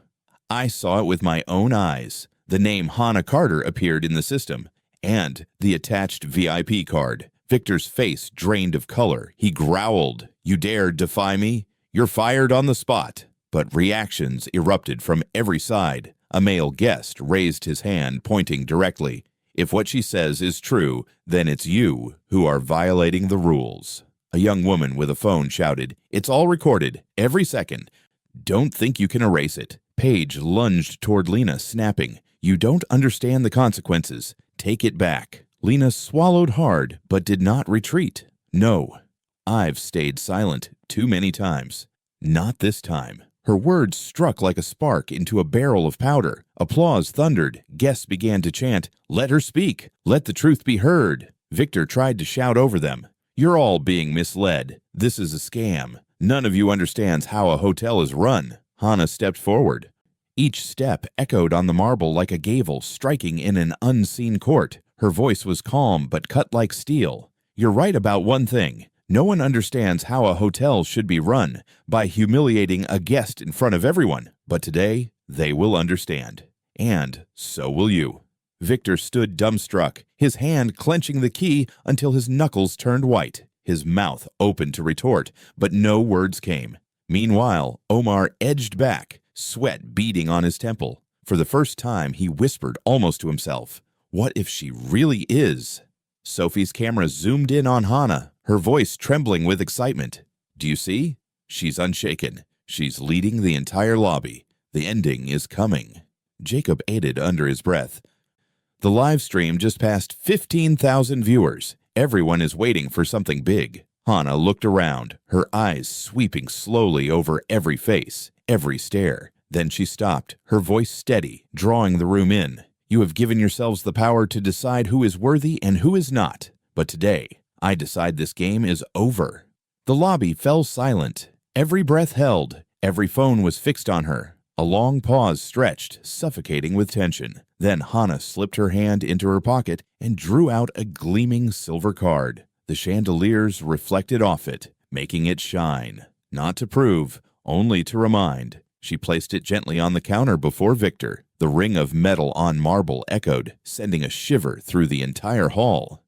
S1: I saw it with my own eyes. The name Hannah Carter appeared in the system, and the attached VIP card. Victor's face drained of color. He growled, You dare defy me? You're fired on the spot. But reactions erupted from every side. A male guest raised his hand, pointing directly. If what she says is true, then it's you who are violating the rules. A young woman with a phone shouted, It's all recorded, every second. Don't think you can erase it. Paige lunged toward Lena, snapping, You don't understand the consequences. Take it back. Lena swallowed hard, but did not retreat. No, I've stayed silent too many times. Not this time. Her words struck like a spark into a barrel of powder. Applause thundered. Guests began to chant, Let her speak. Let the truth be heard. Victor tried to shout over them, You're all being misled. This is a scam. None of you understands how a hotel is run. Hannah stepped forward. Each step echoed on the marble like a gavel striking in an unseen court. Her voice was calm but cut like steel. You're right about one thing. No one understands how a hotel should be run, by humiliating a guest in front of everyone. But today, they will understand. And so will you. Victor stood dumbstruck, his hand clenching the key until his knuckles turned white. His mouth opened to retort, but no words came. Meanwhile, Omar edged back, sweat beading on his temple. For the first time, he whispered almost to himself, What if she really is? Sophie's camera zoomed in on Hannah, her voice trembling with excitement. Do you see? She's unshaken. She's leading the entire lobby. The ending is coming. Jacob aided under his breath. The live stream just passed 15,000 viewers. Everyone is waiting for something big. Hannah looked around, her eyes sweeping slowly over every face, every stare. Then she stopped, her voice steady, drawing the room in. You have given yourselves the power to decide who is worthy and who is not. But today, I decide this game is over. The lobby fell silent. Every breath held. Every phone was fixed on her. A long pause stretched, suffocating with tension. Then Hannah slipped her hand into her pocket and drew out a gleaming silver card. The chandeliers reflected off it, making it shine. Not to prove, only to remind. She placed it gently on the counter before Victor. The ring of metal on marble echoed, sending a shiver through the entire hall.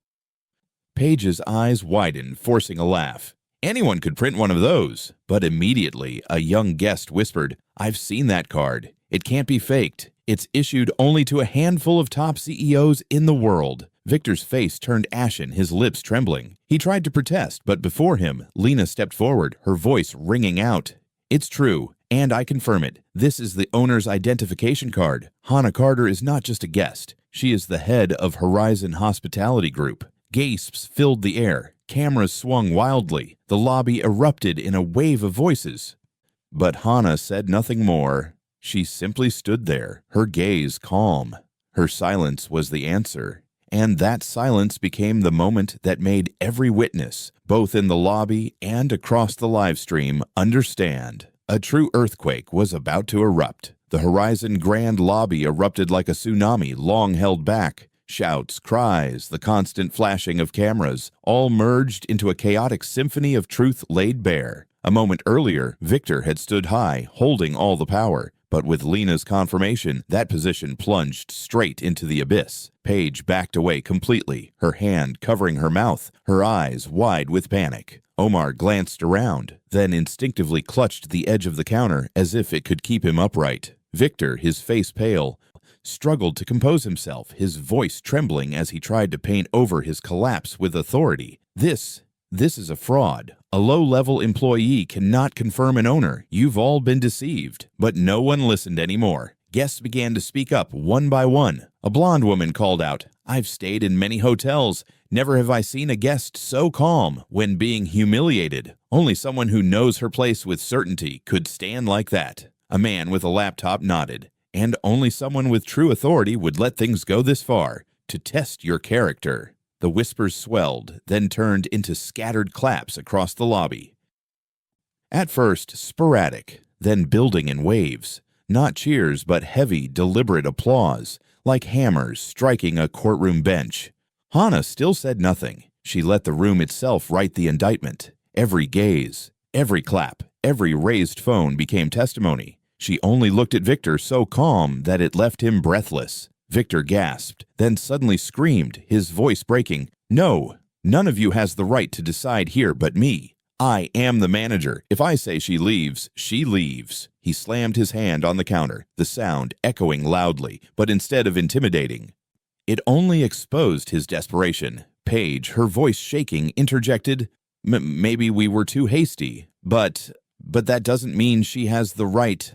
S1: Paige's eyes widened, forcing a laugh. Anyone could print one of those. But immediately, a young guest whispered, I've seen that card. It can't be faked. It's issued only to a handful of top CEOs in the world. Victor's face turned ashen, his lips trembling. He tried to protest, but before him, Lena stepped forward, her voice ringing out. It's true, and I confirm it. This is the owner's identification card. Hannah Carter is not just a guest. She is the head of Horizon Hospitality Group. Gasps filled the air. Cameras swung wildly. The lobby erupted in a wave of voices. But Hannah said nothing more. She simply stood there, her gaze calm. Her silence was the answer. And that silence became the moment that made every witness, both in the lobby and across the live stream, understand. A true earthquake was about to erupt. The Horizon Grand Lobby erupted like a tsunami long held back. Shouts, cries, the constant flashing of cameras, all merged into a chaotic symphony of truth laid bare. A moment earlier, Victor had stood high, holding all the power. But with Lena's confirmation, that position plunged straight into the abyss. Paige backed away completely, her hand covering her mouth, her eyes wide with panic. Omar glanced around, then instinctively clutched the edge of the counter as if it could keep him upright. Victor, his face pale, struggled to compose himself, his voice trembling as he tried to paint over his collapse with authority. This is a fraud. A low-level employee cannot confirm an owner. You've all been deceived. But no one listened anymore. Guests began to speak up one by one. A blonde woman called out, I've stayed in many hotels. Never have I seen a guest so calm when being humiliated. Only someone who knows her place with certainty could stand like that. A man with a laptop nodded, and only someone with true authority would let things go this far, to test your character. The whispers swelled, then turned into scattered claps across the lobby. At first, sporadic, then building in waves. Not cheers, but heavy, deliberate applause, like hammers striking a courtroom bench. Hannah still said nothing. She let the room itself write the indictment. Every gaze, every clap, every raised phone became testimony. She only looked at Victor so calm that it left him breathless. Victor gasped, then suddenly screamed, his voice breaking, "No, none of you has the right to decide here but me. I am the manager. If I say she leaves, she leaves." He slammed his hand on the counter, the sound echoing loudly, but instead of intimidating, it only exposed his desperation. Paige, her voice shaking, interjected, "Maybe we were too hasty, but that doesn't mean she has the right."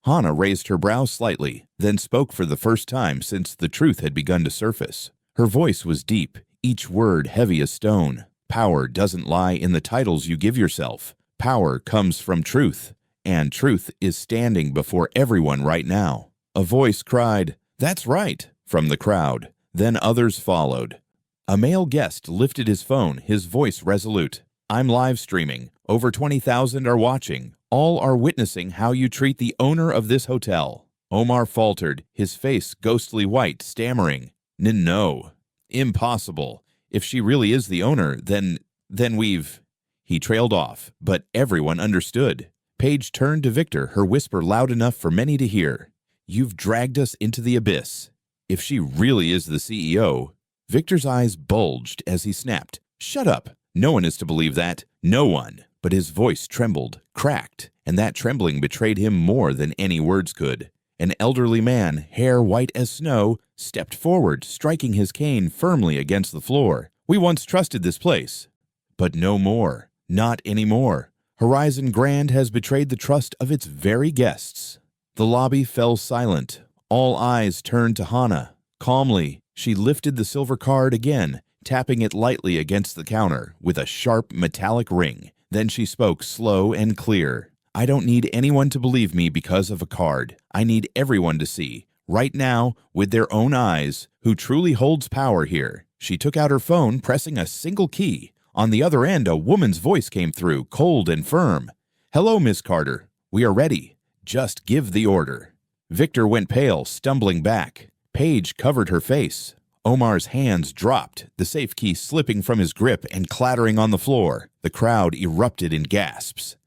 S1: Hannah raised her brows slightly, then spoke for the first time since the truth had begun to surface. Her voice was deep, each word heavy as stone. Power doesn't lie in the titles you give yourself. Power comes from truth, and truth is standing before everyone right now. A voice cried, "That's right," from the crowd. Then others followed. A male guest lifted his phone, his voice resolute. "I'm live streaming. Over 20,000 are watching. All are witnessing how you treat the owner of this hotel." Omar faltered, his face ghostly white, stammering, No. Impossible. If she really is the owner, then we've..." He trailed off, but everyone understood. Paige turned to Victor, her whisper loud enough for many to hear. "You've dragged us into the abyss. If she really is the CEO..." Victor's eyes bulged as he snapped, "Shut up. No one is to believe that. No one." But his voice trembled, cracked, and that trembling betrayed him more than any words could. An elderly man, hair white as snow, stepped forward, striking his cane firmly against the floor. "We once trusted this place, but no more. Not anymore. Horizon Grand has betrayed the trust of its very guests." The lobby fell silent. All eyes turned to Hannah. Calmly, she lifted the silver card again, tapping it lightly against the counter with a sharp metallic ring. Then she spoke slow and clear. "I don't need anyone to believe me because of a card. I need everyone to see, right now, with their own eyes, who truly holds power here." She took out her phone, pressing a single key. On the other end, a woman's voice came through, cold and firm. "Hello, Miss Carter. We are ready. Just give the order." Victor went pale, stumbling back. Paige covered her face. Omar's hands dropped, the safe key slipping from his grip and clattering on the floor. The crowd erupted in gasps.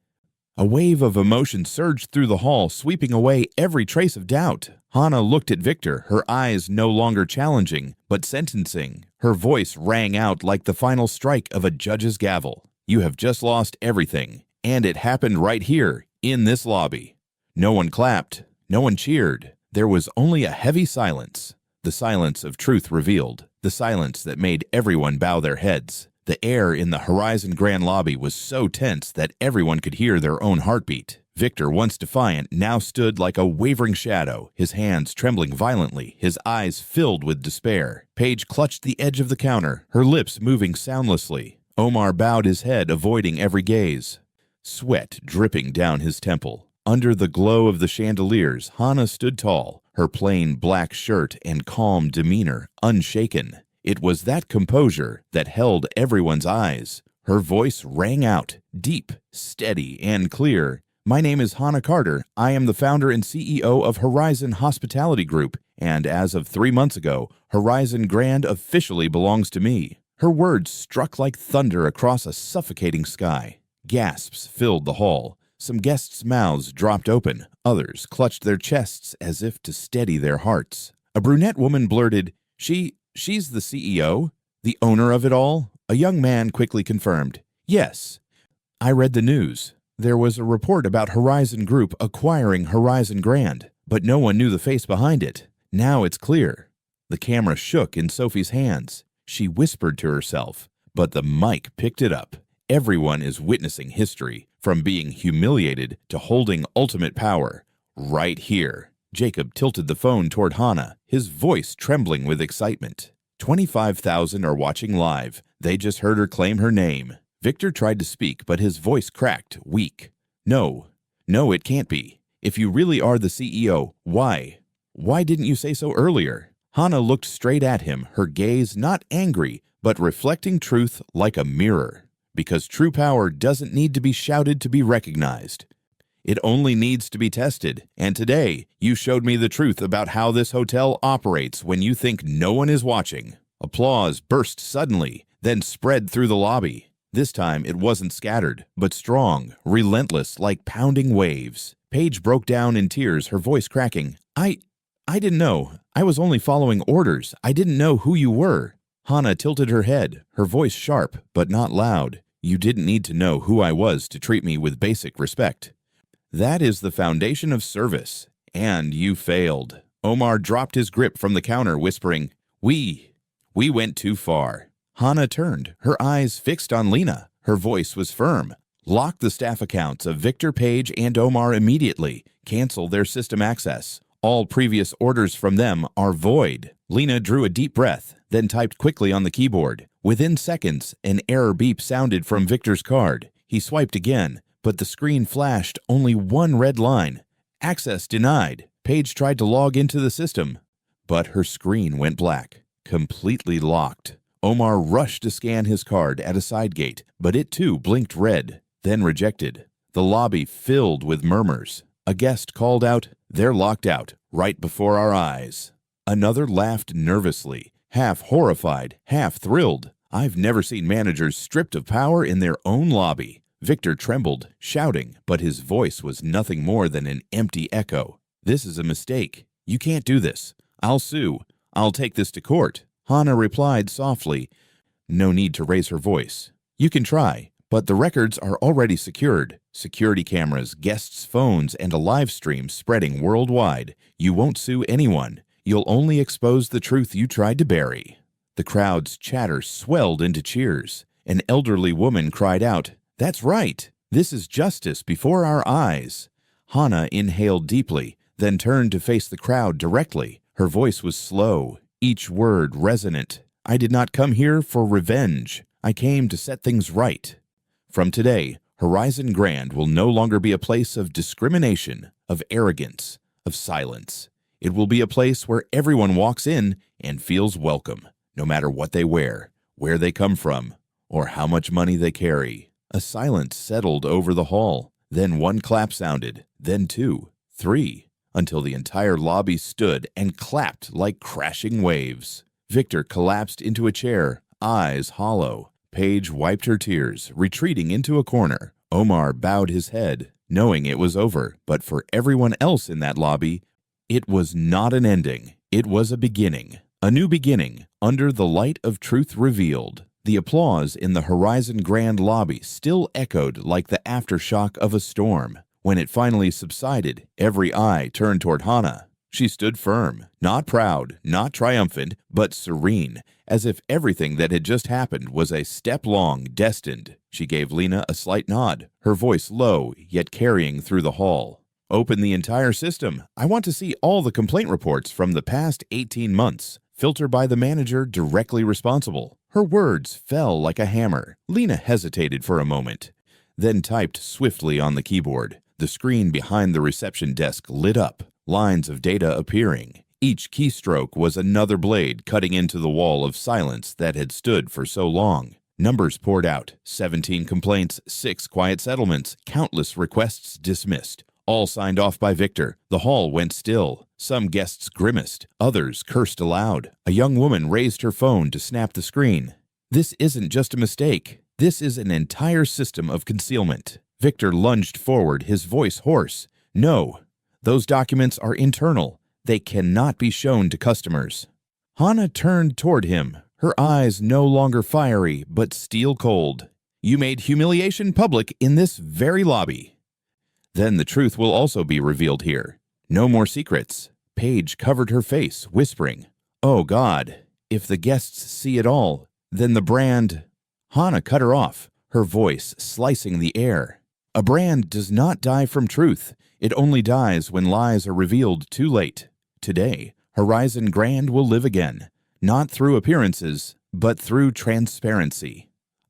S1: A wave of emotion surged through the hall, sweeping away every trace of doubt. Hannah looked at Victor, her eyes no longer challenging, but sentencing. Her voice rang out like the final strike of a judge's gavel. "You have just lost everything, and it happened right here, in this lobby." No one clapped, no one cheered. There was only a heavy silence. The silence of truth revealed, the silence that made everyone bow their heads. The air in the Horizon Grand lobby was so tense that everyone could hear their own heartbeat. Victor, once defiant, now stood like a wavering shadow, his hands trembling violently, his eyes filled with despair. Paige clutched the edge of the counter, her lips moving soundlessly. Omar bowed his head, avoiding every gaze. Sweat dripping down his temple. Under the glow of the chandeliers, Hannah stood tall, her plain black shirt and calm demeanor unshaken. It was that composure that held everyone's eyes. Her voice rang out, deep, steady, and clear. "My name is Hannah Carter. I am the founder and CEO of Horizon Hospitality Group, and as of 3 months ago, Horizon Grand officially belongs to me." Her words struck like thunder across a suffocating sky. Gasps filled the hall. Some guests' mouths dropped open. Others clutched their chests as if to steady their hearts. A brunette woman blurted, She's the CEO? The owner of it all?" A young man quickly confirmed, "Yes. I read the news. There was a report about Horizon Group acquiring Horizon Grand, but no one knew the face behind it. Now it's clear." The camera shook in Sophie's hands. She whispered to herself, but the mic picked it up. Everyone is witnessing history, from being humiliated to holding ultimate power. Right here. Jacob tilted the phone toward Hannah, his voice trembling with excitement. 25,000 are watching live. They just heard her claim her name. Victor tried to speak, but his voice cracked, weak. No, it can't be. If you really are the CEO, why? Why didn't you say so earlier? Hana looked straight at him, her gaze not angry, but reflecting truth like a mirror. Because true power doesn't need to be shouted to be recognized. It only needs to be tested. And today, you showed me the truth about how this hotel operates when you think no one is watching. Applause burst suddenly, then spread through the lobby. This time, it wasn't scattered, but strong, relentless, like pounding waves. Paige broke down in tears, her voice cracking. I didn't know. I was only following orders. I didn't know who you were. Hana tilted her head, her voice sharp, but not loud. You didn't need to know who I was to treat me with basic respect. That is the foundation of service. And you failed. Omar dropped his grip from the counter, whispering, We went too far. Hana turned, her eyes fixed on Lena. Her voice was firm. Lock the staff accounts of Victor, Paige, and Omar immediately. Cancel their system access. All previous orders from them are void. Lena drew a deep breath, then typed quickly on the keyboard. Within seconds, an error beep sounded from Victor's card. He swiped again, but the screen flashed only one red line. Access denied. Paige tried to log into the system, but her screen went black, completely locked. Omar rushed to scan his card at a side gate, but it too blinked red, then rejected. The lobby filled with murmurs. A guest called out, "They're locked out, right before our eyes." Another laughed nervously, half horrified, half thrilled. I've never seen managers stripped of power in their own lobby. Victor trembled, shouting, but his voice was nothing more than an empty echo. This is a mistake. You can't do this. I'll sue. I'll take this to court. Hana replied softly. No need to raise her voice. You can try, but the records are already secured. Security cameras, guests' phones, and a live stream spreading worldwide. You won't sue anyone. You'll only expose the truth you tried to bury. The crowd's chatter swelled into cheers. An elderly woman cried out, "That's right. This is justice before our eyes." Hana inhaled deeply, then turned to face the crowd directly. Her voice was slow, each word resonant. I did not come here for revenge. I came to set things right. From today, Horizon Grand will no longer be a place of discrimination, of arrogance, of silence. It will be a place where everyone walks in and feels welcome, no matter what they wear, where they come from, or how much money they carry. A silence settled over the hall. Then one clap sounded, then two, three, until the entire lobby stood and clapped like crashing waves. Victor collapsed into a chair, eyes hollow. Paige wiped her tears, retreating into a corner. Omar bowed his head, knowing it was over, but for everyone else in that lobby, it was not an ending. It was a beginning. A new beginning, under the light of truth revealed. The applause in the Horizon Grand lobby still echoed like the aftershock of a storm. When it finally subsided, every eye turned toward Hana. She stood firm, not proud, not triumphant, but serene, as if everything that had just happened was a step long destined. She gave Lena a slight nod, her voice low, yet carrying through the hall. Open the entire system. I want to see all the complaint reports from the past 18 months. Filter by the manager directly responsible. Her words fell like a hammer. Lena hesitated for a moment, then typed swiftly on the keyboard. The screen behind the reception desk lit up, lines of data appearing. Each keystroke was another blade cutting into the wall of silence that had stood for so long. Numbers poured out, 17 complaints, 6 quiet settlements, countless requests dismissed. All signed off by Victor. The hall went still. Some guests grimaced, others cursed aloud. A young woman raised her phone to snap the screen. This isn't just a mistake. This is an entire system of concealment. Victor lunged forward, his voice hoarse. No, those documents are internal. They cannot be shown to customers. Hana turned toward him, her eyes no longer fiery, but steel cold. You made humiliation public in this very lobby. Then the truth will also be revealed here. No more secrets. Paige covered her face, whispering, "Oh God, if the guests see it all, then the brand—" Hana cut her off, her voice slicing the air. A brand does not die from truth. It only dies when lies are revealed too late. Today, Horizon Grand will live again, not through appearances, but through transparency.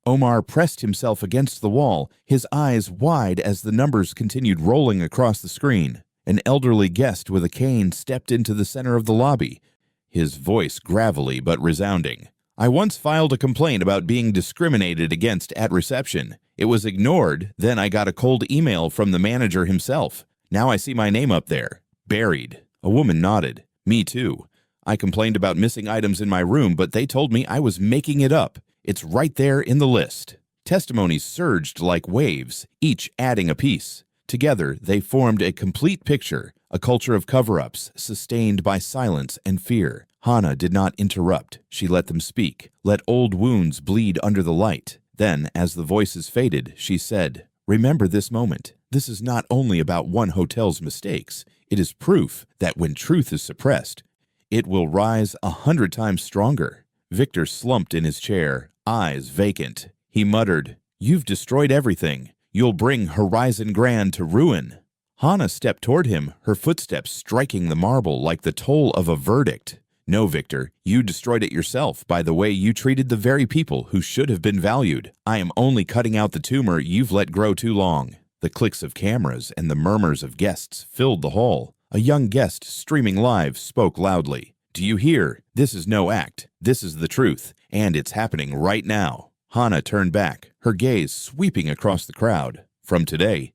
S1: Omar pressed himself against the wall, his eyes wide as the numbers continued rolling across the screen. An elderly guest with a cane stepped into the center of the lobby, his voice gravelly but resounding. I once filed a complaint about being discriminated against at reception. It was ignored, then I got a cold email from the manager himself. Now I see my name up there. Buried. A woman nodded. Me too. I complained about missing items in my room, but they told me I was making it up. It's right there in the list. Testimonies surged like waves, each adding a piece. Together, they formed a complete picture, a culture of cover-ups sustained by silence and fear. Hannah did not interrupt. She let them speak, let old wounds bleed under the light. Then, as the voices faded, she said, "Remember this moment. This is not only about one hotel's mistakes. It is proof that when truth is suppressed, it will rise 100 times stronger." Victor slumped in his chair, eyes vacant. He muttered, "You've destroyed everything. You'll bring Horizon Grand to ruin." Hannah stepped toward him, her footsteps striking the marble like the toll of a verdict. "No, Victor, you destroyed it yourself by the way you treated the very people who should have been valued. I am only cutting out the tumor you've let grow too long." The clicks of cameras and the murmurs of guests filled the hall. A young guest streaming live spoke loudly. "Do you hear? This is no act. This is the truth, and it's happening right now." Hannah turned back, her gaze sweeping across the crowd. "From today,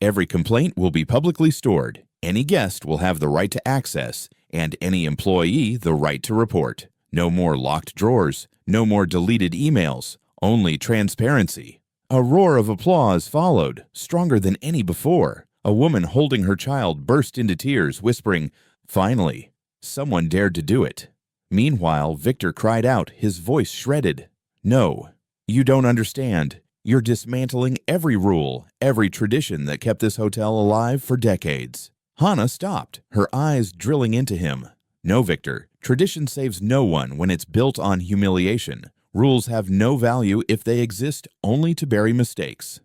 S1: every complaint will be publicly stored. Any guest will have the right to access, and any employee the right to report. No more locked drawers, no more deleted emails, only transparency." A roar of applause followed, stronger than any before. A woman holding her child burst into tears, whispering, "Finally, someone dared to do it." Meanwhile, Victor cried out, his voice shredded, "No, you don't understand. You're dismantling every rule, every tradition that kept this hotel alive for decades." Hannah stopped, her eyes drilling into him. "No, Victor, tradition saves no one when it's built on humiliation. Rules have no value if they exist only to bury mistakes.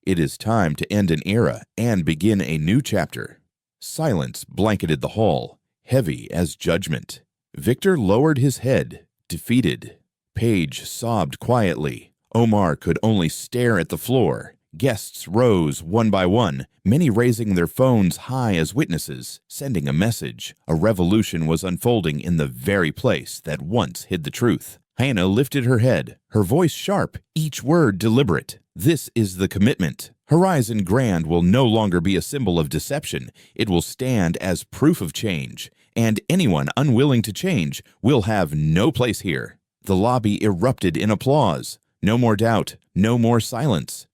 S1: It is time to end an era and begin a new chapter." Silence blanketed the hall, heavy as judgment. Victor lowered his head, defeated. Paige sobbed quietly. Omar could only stare at the floor. Guests rose one by one, many raising their phones high as witnesses, sending a message. A revolution was unfolding in the very place that once hid the truth. Hannah lifted her head, her voice sharp, each word deliberate. "This is the commitment. Horizon Grand will no longer be a symbol of deception. It will stand as proof of change, and anyone unwilling to change will have no place here." The lobby erupted in applause. No more doubt, no more silence.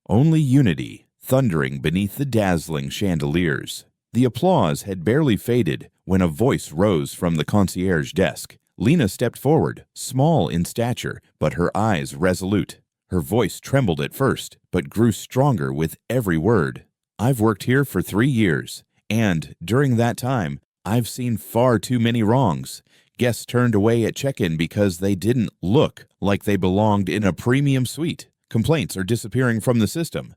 S1: Only unity, thundering beneath the dazzling chandeliers. The applause had barely faded when a voice rose from the concierge desk. Lena stepped forward, small in stature, but her eyes resolute. Her voice trembled at first, but grew stronger with every word. "I've worked here for 3 years, and during that time, I've seen far too many wrongs. Guests turned away at check-in because they didn't look like they belonged in a premium suite. Complaints are disappearing from the system.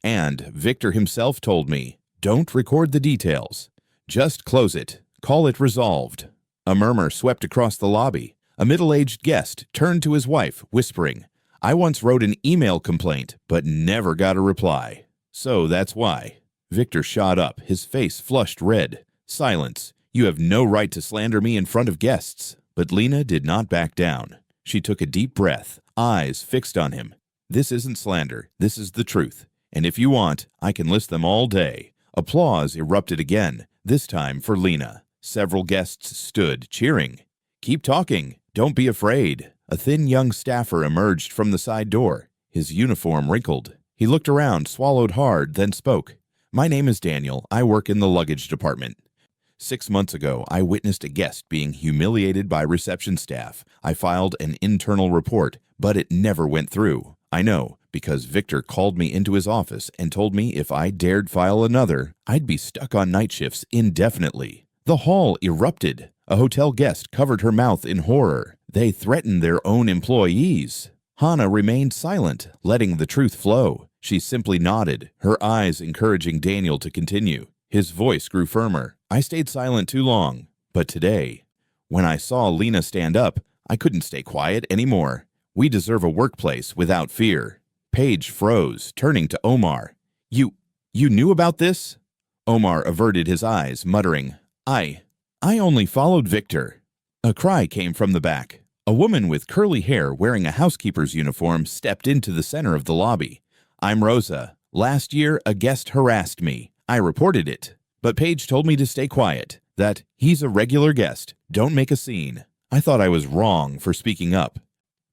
S1: And Victor himself told me, don't record the details. Just close it. Call it resolved." A murmur swept across the lobby. A middle-aged guest turned to his wife, whispering, "I once wrote an email complaint, but never got a reply. So that's why." Victor shot up, his face flushed red. "Silence. You have no right to slander me in front of guests." But Lena did not back down. She took a deep breath, eyes fixed on him. "This isn't slander. This is the truth. And if you want, I can list them all day." Applause erupted again, this time for Lena. Several guests stood, cheering. "Keep talking. Don't be afraid." A thin young staffer emerged from the side door, his uniform wrinkled. He looked around, swallowed hard, then spoke. "My name is Daniel. I work in the luggage department. 6 months ago, I witnessed a guest being humiliated by reception staff. I filed an internal report, but it never went through. I know, because Victor called me into his office and told me if I dared file another, I'd be stuck on night shifts indefinitely." The hall erupted. A hotel guest covered her mouth in horror. They threatened their own employees. Hannah remained silent, letting the truth flow. She simply nodded, her eyes encouraging Daniel to continue. His voice grew firmer. "I stayed silent too long. But today, when I saw Lena stand up, I couldn't stay quiet anymore. We deserve a workplace without fear." Paige froze, turning to Omar. You knew about this?" Omar averted his eyes, muttering, I only followed Victor." A cry came from the back. A woman with curly hair wearing a housekeeper's uniform stepped into the center of the lobby. "I'm Rosa. Last year, a guest harassed me. I reported it. But Paige told me to stay quiet, that he's a regular guest. Don't make a scene. I thought I was wrong for speaking up.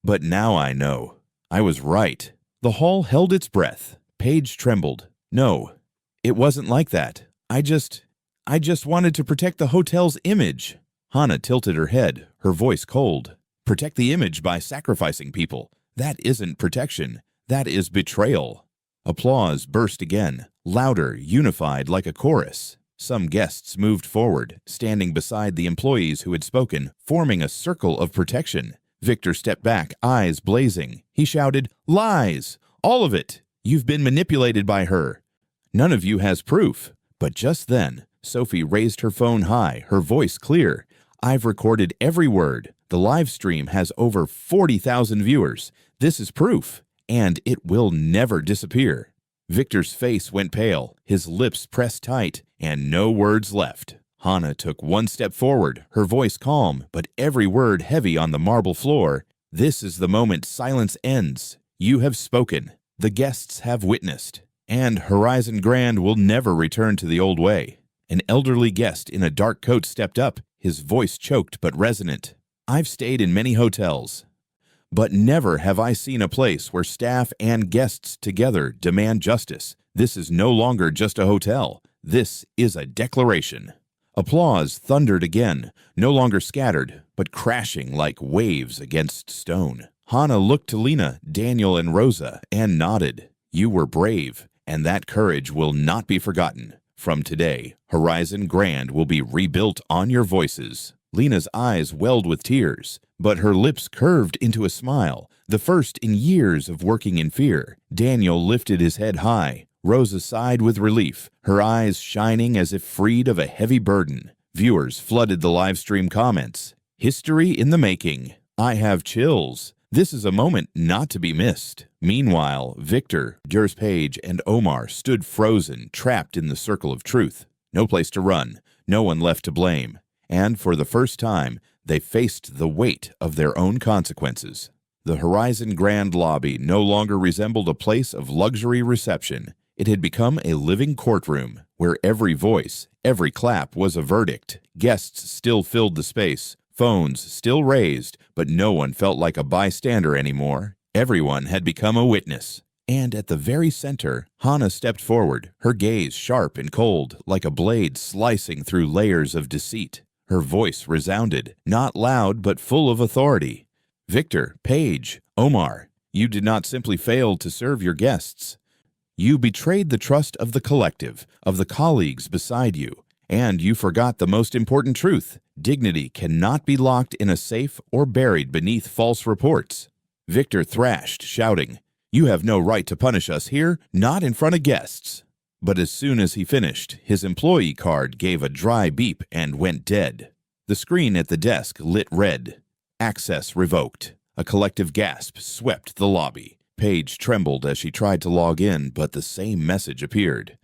S1: But now I know. I was right." The hall held its breath. Paige trembled. "No, it wasn't like that. I just wanted to protect the hotel's image." Hannah tilted her head, her voice cold. "Protect the image by sacrificing people. That isn't protection. That is betrayal." Applause burst again, louder, unified like a chorus. Some guests moved forward, standing beside the employees who had spoken, forming a circle of protection. Victor stepped back, eyes blazing. He shouted, "Lies! All of it! You've been manipulated by her. None of you has proof." But just then, Sophie raised her phone high, her voice clear. "I've recorded every word. The live stream has over 40,000 viewers. This is proof, and it will never disappear." Victor's face went pale, his lips pressed tight, and no words left. Hannah took one step forward, her voice calm, but every word heavy on the marble floor. "This is the moment silence ends. You have spoken. The guests have witnessed. And Horizon Grand will never return to the old way." An elderly guest in a dark coat stepped up, his voice choked but resonant. "I've stayed in many hotels, but never have I seen a place where staff and guests together demand justice. This is no longer just a hotel. This is a declaration." Applause thundered again, no longer scattered, but crashing like waves against stone. Hannah looked to Lena, Daniel, and Rosa and nodded. "You were brave, and that courage will not be forgotten. From today, Horizon Grand will be rebuilt on your voices." Lena's eyes welled with tears, but her lips curved into a smile, the first in years of working in fear. Daniel lifted his head high. Rosa sighed with relief, her eyes shining as if freed of a heavy burden. Viewers flooded the live stream comments. "History in the making. I have chills. This is a moment not to be missed." Meanwhile, Victor, Paige, and Omar stood frozen, trapped in the circle of truth. No place to run, no one left to blame. And for the first time, they faced the weight of their own consequences. The Horizon Grand lobby no longer resembled a place of luxury reception. It had become a living courtroom, where every voice, every clap was a verdict. Guests still filled the space, phones still raised, but no one felt like a bystander anymore. Everyone had become a witness. And at the very center, Hannah stepped forward, her gaze sharp and cold, like a blade slicing through layers of deceit. Her voice resounded, not loud but full of authority. "Victor, Paige, Omar, you did not simply fail to serve your guests. You betrayed the trust of the collective, of the colleagues beside you, and you forgot the most important truth. Dignity cannot be locked in a safe or buried beneath false reports." Victor thrashed, shouting, "You have no right to punish us here, not in front of guests." But as soon as he finished, his employee card gave a dry beep and went dead. The screen at the desk lit red. Access revoked. A collective gasp swept the lobby. Paige trembled as she tried to log in, but the same message appeared.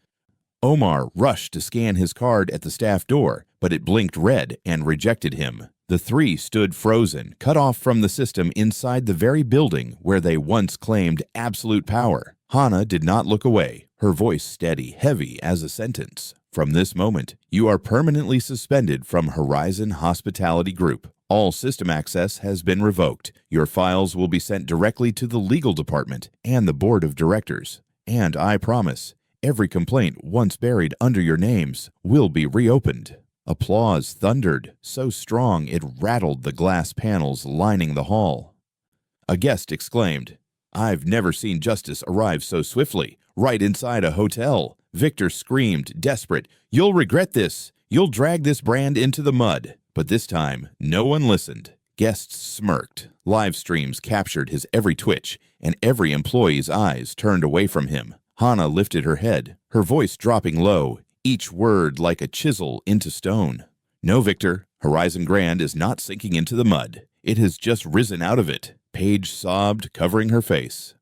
S1: Omar rushed to scan his card at the staff door, but it blinked red and rejected him. The three stood frozen, cut off from the system inside the very building where they once claimed absolute power. Hannah did not look away, her voice steady, heavy as a sentence. "From this moment, you are permanently suspended from Horizon Hospitality Group. All system access has been revoked. Your files will be sent directly to the legal department and the board of directors. And I promise, every complaint once buried under your names will be reopened." Applause thundered, so strong it rattled the glass panels lining the hall. A guest exclaimed, "I've never seen justice arrive so swiftly, right inside a hotel." Victor screamed, desperate, "You'll regret this. You'll drag this brand into the mud." But this time, no one listened. Guests smirked. Live streams captured his every twitch, and every employee's eyes turned away from him. Hannah lifted her head, her voice dropping low, each word like a chisel into stone. "No, Victor, Horizon Grand is not sinking into the mud. It has just risen out of it." Paige sobbed, covering her face.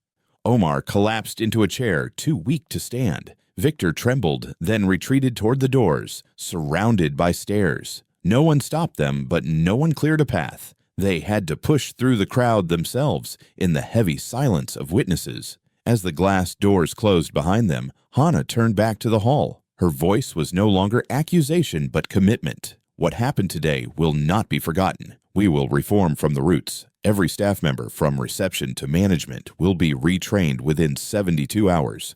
S1: Omar collapsed into a chair, too weak to stand. Victor trembled, then retreated toward the doors, surrounded by stares. No one stopped them, but no one cleared a path. They had to push through the crowd themselves in the heavy silence of witnesses. As the glass doors closed behind them, Hannah turned back to the hall. Her voice was no longer accusation but commitment. What happened today will not be forgotten. We will reform from the roots. Every staff member, from reception to management, will be retrained within 72 hours.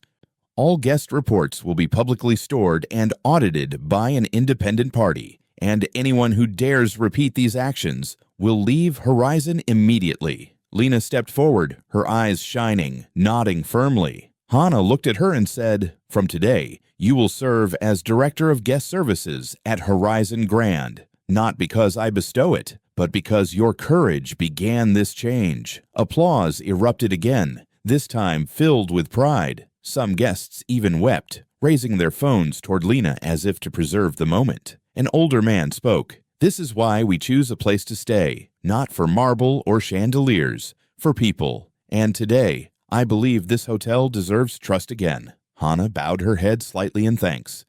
S1: All guest reports will be publicly stored and audited by an independent party, and anyone who dares repeat these actions will leave Horizon immediately. Lena stepped forward, her eyes shining, nodding firmly. Hannah looked at her and said, "From today, you will serve as Director of Guest Services at Horizon Grand, not because I bestow it, but because your courage began this change." Applause erupted again, this time filled with pride. Some guests even wept, raising their phones toward Lena as if to preserve the moment. An older man spoke. "This is why we choose a place to stay, not for marble or chandeliers, for people. And today, I believe this hotel deserves trust again." Hannah bowed her head slightly in thanks,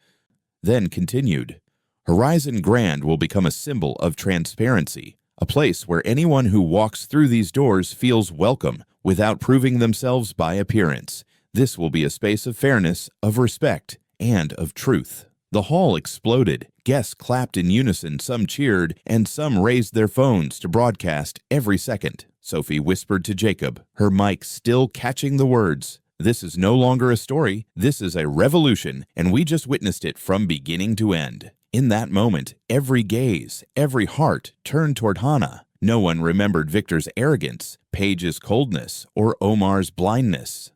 S1: then continued, "Horizon Grand will become a symbol of transparency, a place where anyone who walks through these doors feels welcome without proving themselves by appearance. This will be a space of fairness, of respect, and of truth." The hall exploded. Guests clapped in unison, some cheered, and some raised their phones to broadcast every second. Sophie whispered to Jacob, her mic still catching the words, "This is no longer a story, this is a revolution, and we just witnessed it from beginning to end." In that moment, every gaze, every heart turned toward Hannah. No one remembered Victor's arrogance, Paige's coldness, or Omar's blindness.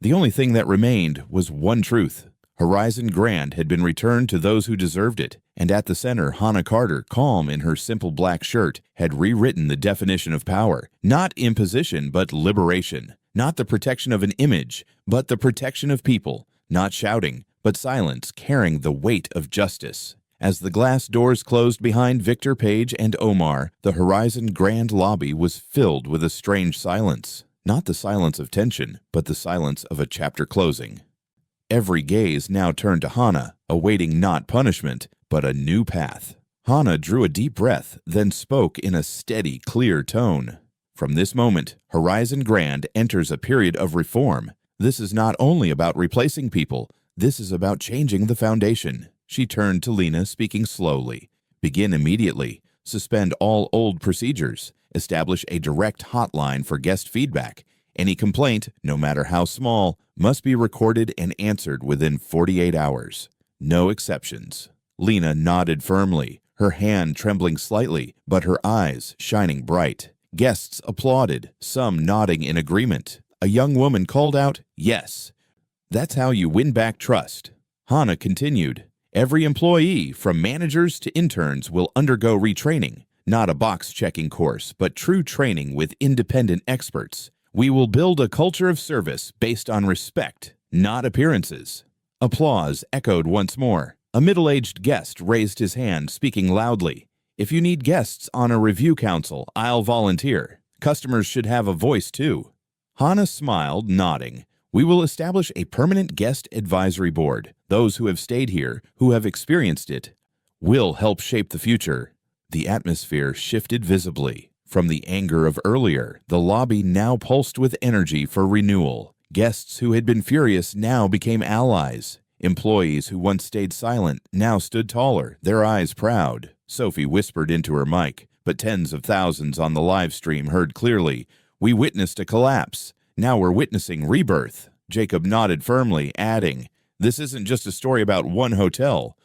S1: The only thing that remained was one truth. Horizon Grand had been returned to those who deserved it, and at the center, Hannah Carter, calm in her simple black shirt, had rewritten the definition of power. Not imposition, but liberation. Not the protection of an image, but the protection of people. Not shouting, but silence carrying the weight of justice. As the glass doors closed behind Victor, Paige, and Omar, the Horizon Grand lobby was filled with a strange silence. Not the silence of tension, but the silence of a chapter closing. Every gaze now turned to Hannah, awaiting not punishment, but a new path. Hannah drew a deep breath, then spoke in a steady, clear tone. "From this moment, Horizon Grand enters a period of reform. This is not only about replacing people, this is about changing the foundation." She turned to Lena, speaking slowly. "Begin immediately. Suspend all old procedures. Establish a direct hotline for guest feedback. Any complaint, no matter how small, must be recorded and answered within 48 hours. No exceptions." Lena nodded firmly, her hand trembling slightly, but her eyes shining bright. Guests applauded, some nodding in agreement. A young woman called out, "Yes." "That's how you win back trust." Hannah continued, "Every employee, from managers to interns, will undergo retraining. Not a box-checking course, but true training with independent experts. We will build a culture of service based on respect, not appearances." Applause echoed once more. A middle-aged guest raised his hand, speaking loudly. "If you need guests on a review council, I'll volunteer. Customers should have a voice, too." Hannah smiled, nodding. "We will establish a permanent guest advisory board. Those who have stayed here, who have experienced it, will help shape the future." The atmosphere shifted visibly. From the anger of earlier, the lobby now pulsed with energy for renewal. Guests who had been furious now became allies. Employees who once stayed silent now stood taller, their eyes proud. Sophie whispered into her mic, but tens of thousands on the live stream heard clearly. "We witnessed a collapse. Now we're witnessing rebirth." Jacob nodded firmly, adding, "This isn't just a story about one hotel.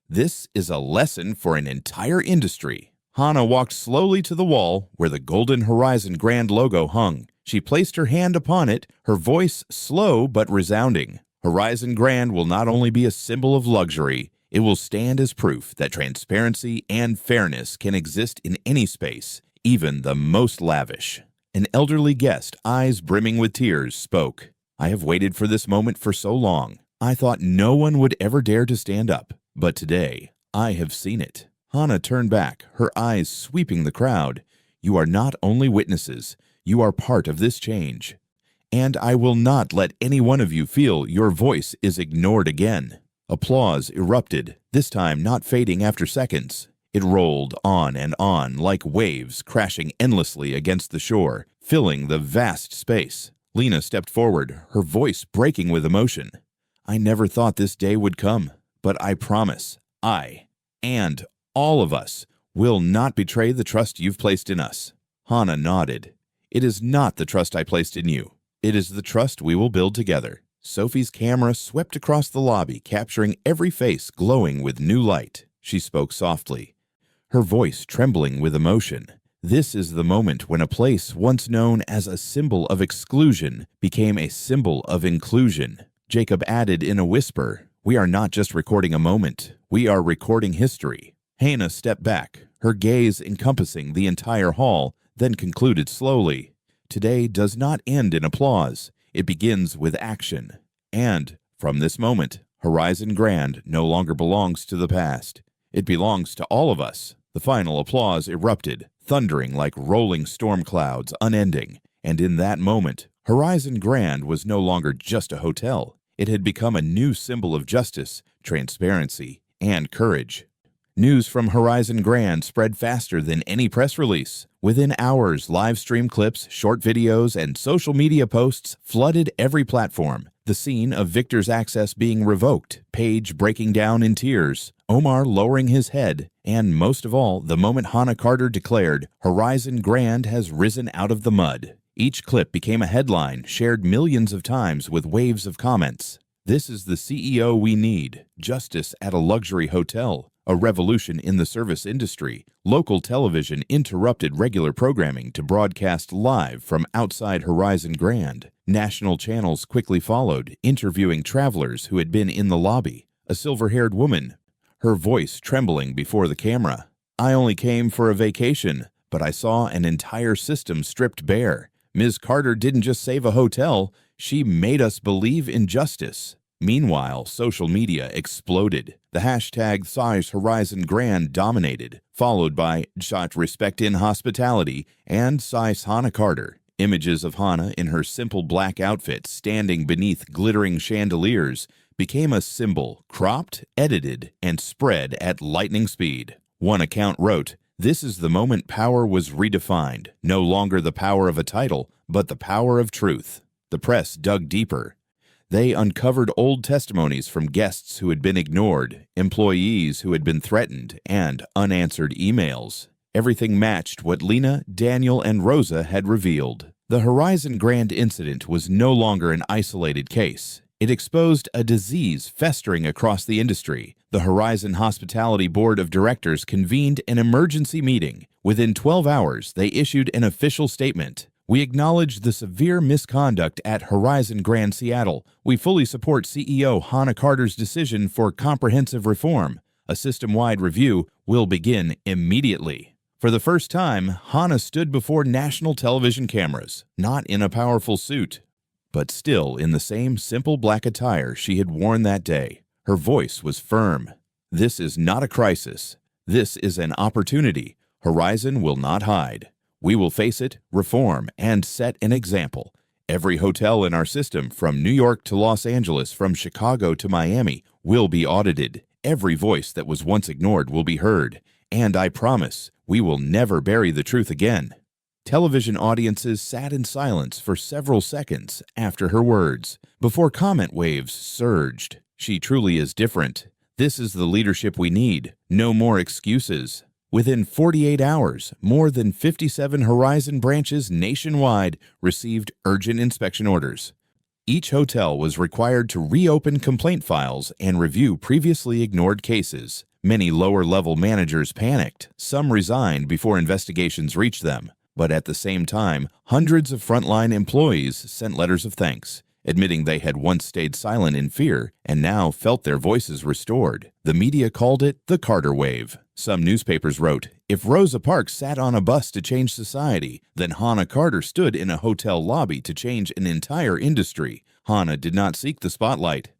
S1: This is a lesson for an entire industry." Hannah walked slowly to the wall where the Golden Horizon Grand logo hung. She placed her hand upon it, her voice slow but resounding. "Horizon Grand will not only be a symbol of luxury, it will stand as proof that transparency and fairness can exist in any space, even the most lavish." An elderly guest, eyes brimming with tears, spoke. "I have waited for this moment for so long. I thought no one would ever dare to stand up, but today I have seen it." Hannah turned back, her eyes sweeping the crowd. "You are not only witnesses, you are part of this change. and I will not let any one of you feel your voice is ignored again." Applause erupted, this time not fading after seconds. It rolled on and on like waves crashing endlessly against the shore, filling the vast space. Lena stepped forward, her voice breaking with emotion. "I never thought this day would come, but I promise, I, and all of us, will not betray the trust you've placed in us." Hannah nodded. "It is not the trust I placed in you. It is the trust we will build together." Sophie's camera swept across the lobby, capturing every face glowing with new light. She spoke softly, her voice trembling with emotion. "This is the moment when a place once known as a symbol of exclusion became a symbol of inclusion." Jacob added in a whisper, "We are not just recording a moment, we are recording history." Hannah stepped back, her gaze encompassing the entire hall, then concluded slowly, "Today does not end in applause. It begins with action. And, from this moment, Horizon Grand no longer belongs to the past. It belongs to all of us." The final applause erupted, thundering like rolling storm clouds, unending. And in that moment, Horizon Grand was no longer just a hotel. It had become a new symbol of justice, transparency, and courage. News from Horizon Grand spread faster than any press release. Within hours, live stream clips, short videos, and social media posts flooded every platform. The scene of Victor's access being revoked, Paige breaking down in tears, Omar lowering his head, and most of all, the moment Hannah Carter declared, "Horizon Grand has risen out of the mud." Each clip became a headline, shared millions of times with waves of comments. "This is the CEO we need. Justice at a luxury hotel. A revolution in the service industry." Local television interrupted regular programming to broadcast live from outside Horizon Grand. National channels quickly followed, interviewing travelers who had been in the lobby. A silver-haired woman, her voice trembling before the camera. "I only came for a vacation, but I saw an entire system stripped bare. Ms. Carter didn't just save a hotel, she made us believe in justice." Meanwhile, social media exploded. The hashtag Size Horizon Grand dominated, followed by Shot Respect in Hospitality and Size Hannah Carter. Images of Hannah in her simple black outfit standing beneath glittering chandeliers became a symbol, cropped, edited, and spread at lightning speed. One account wrote, "This is the moment power was redefined, no longer the power of a title, but the power of truth." The press dug deeper. They uncovered old testimonies from guests who had been ignored, employees who had been threatened, and unanswered emails. Everything matched what Lena, Daniel, and Rosa had revealed. The Horizon Grand incident was no longer an isolated case. It exposed a disease festering across the industry. The Horizon Hospitality Board of Directors convened an emergency meeting. Within 12 hours, they issued an official statement. "We acknowledge the severe misconduct at Horizon Grand Seattle. We fully support CEO Hannah Carter's decision for comprehensive reform. A system-wide review will begin immediately." For the first time, Hannah stood before national television cameras, not in a powerful suit, but still in the same simple black attire she had worn that day. Her voice was firm. "This is not a crisis. This is an opportunity. Horizon will not hide. We will face it, reform, and set an example. Every hotel in our system, from New York to Los Angeles, from Chicago to Miami, will be audited. Every voice that was once ignored will be heard. And I promise, we will never bury the truth again." Television audiences sat in silence for several seconds after her words, before comment waves surged. "She truly is different. This is the leadership we need. No more excuses." Within 48 hours, more than 57 Horizon branches nationwide received urgent inspection orders. Each hotel was required to reopen complaint files and review previously ignored cases. Many lower-level managers panicked. Some resigned before investigations reached them. But at the same time, hundreds of frontline employees sent letters of thanks, admitting they had once stayed silent in fear and now felt their voices restored. The media called it the Carter Wave. Some newspapers wrote, "If Rosa Parks sat on a bus to change society, then Hannah Carter stood in a hotel lobby to change an entire industry." Hannah did not seek the spotlight.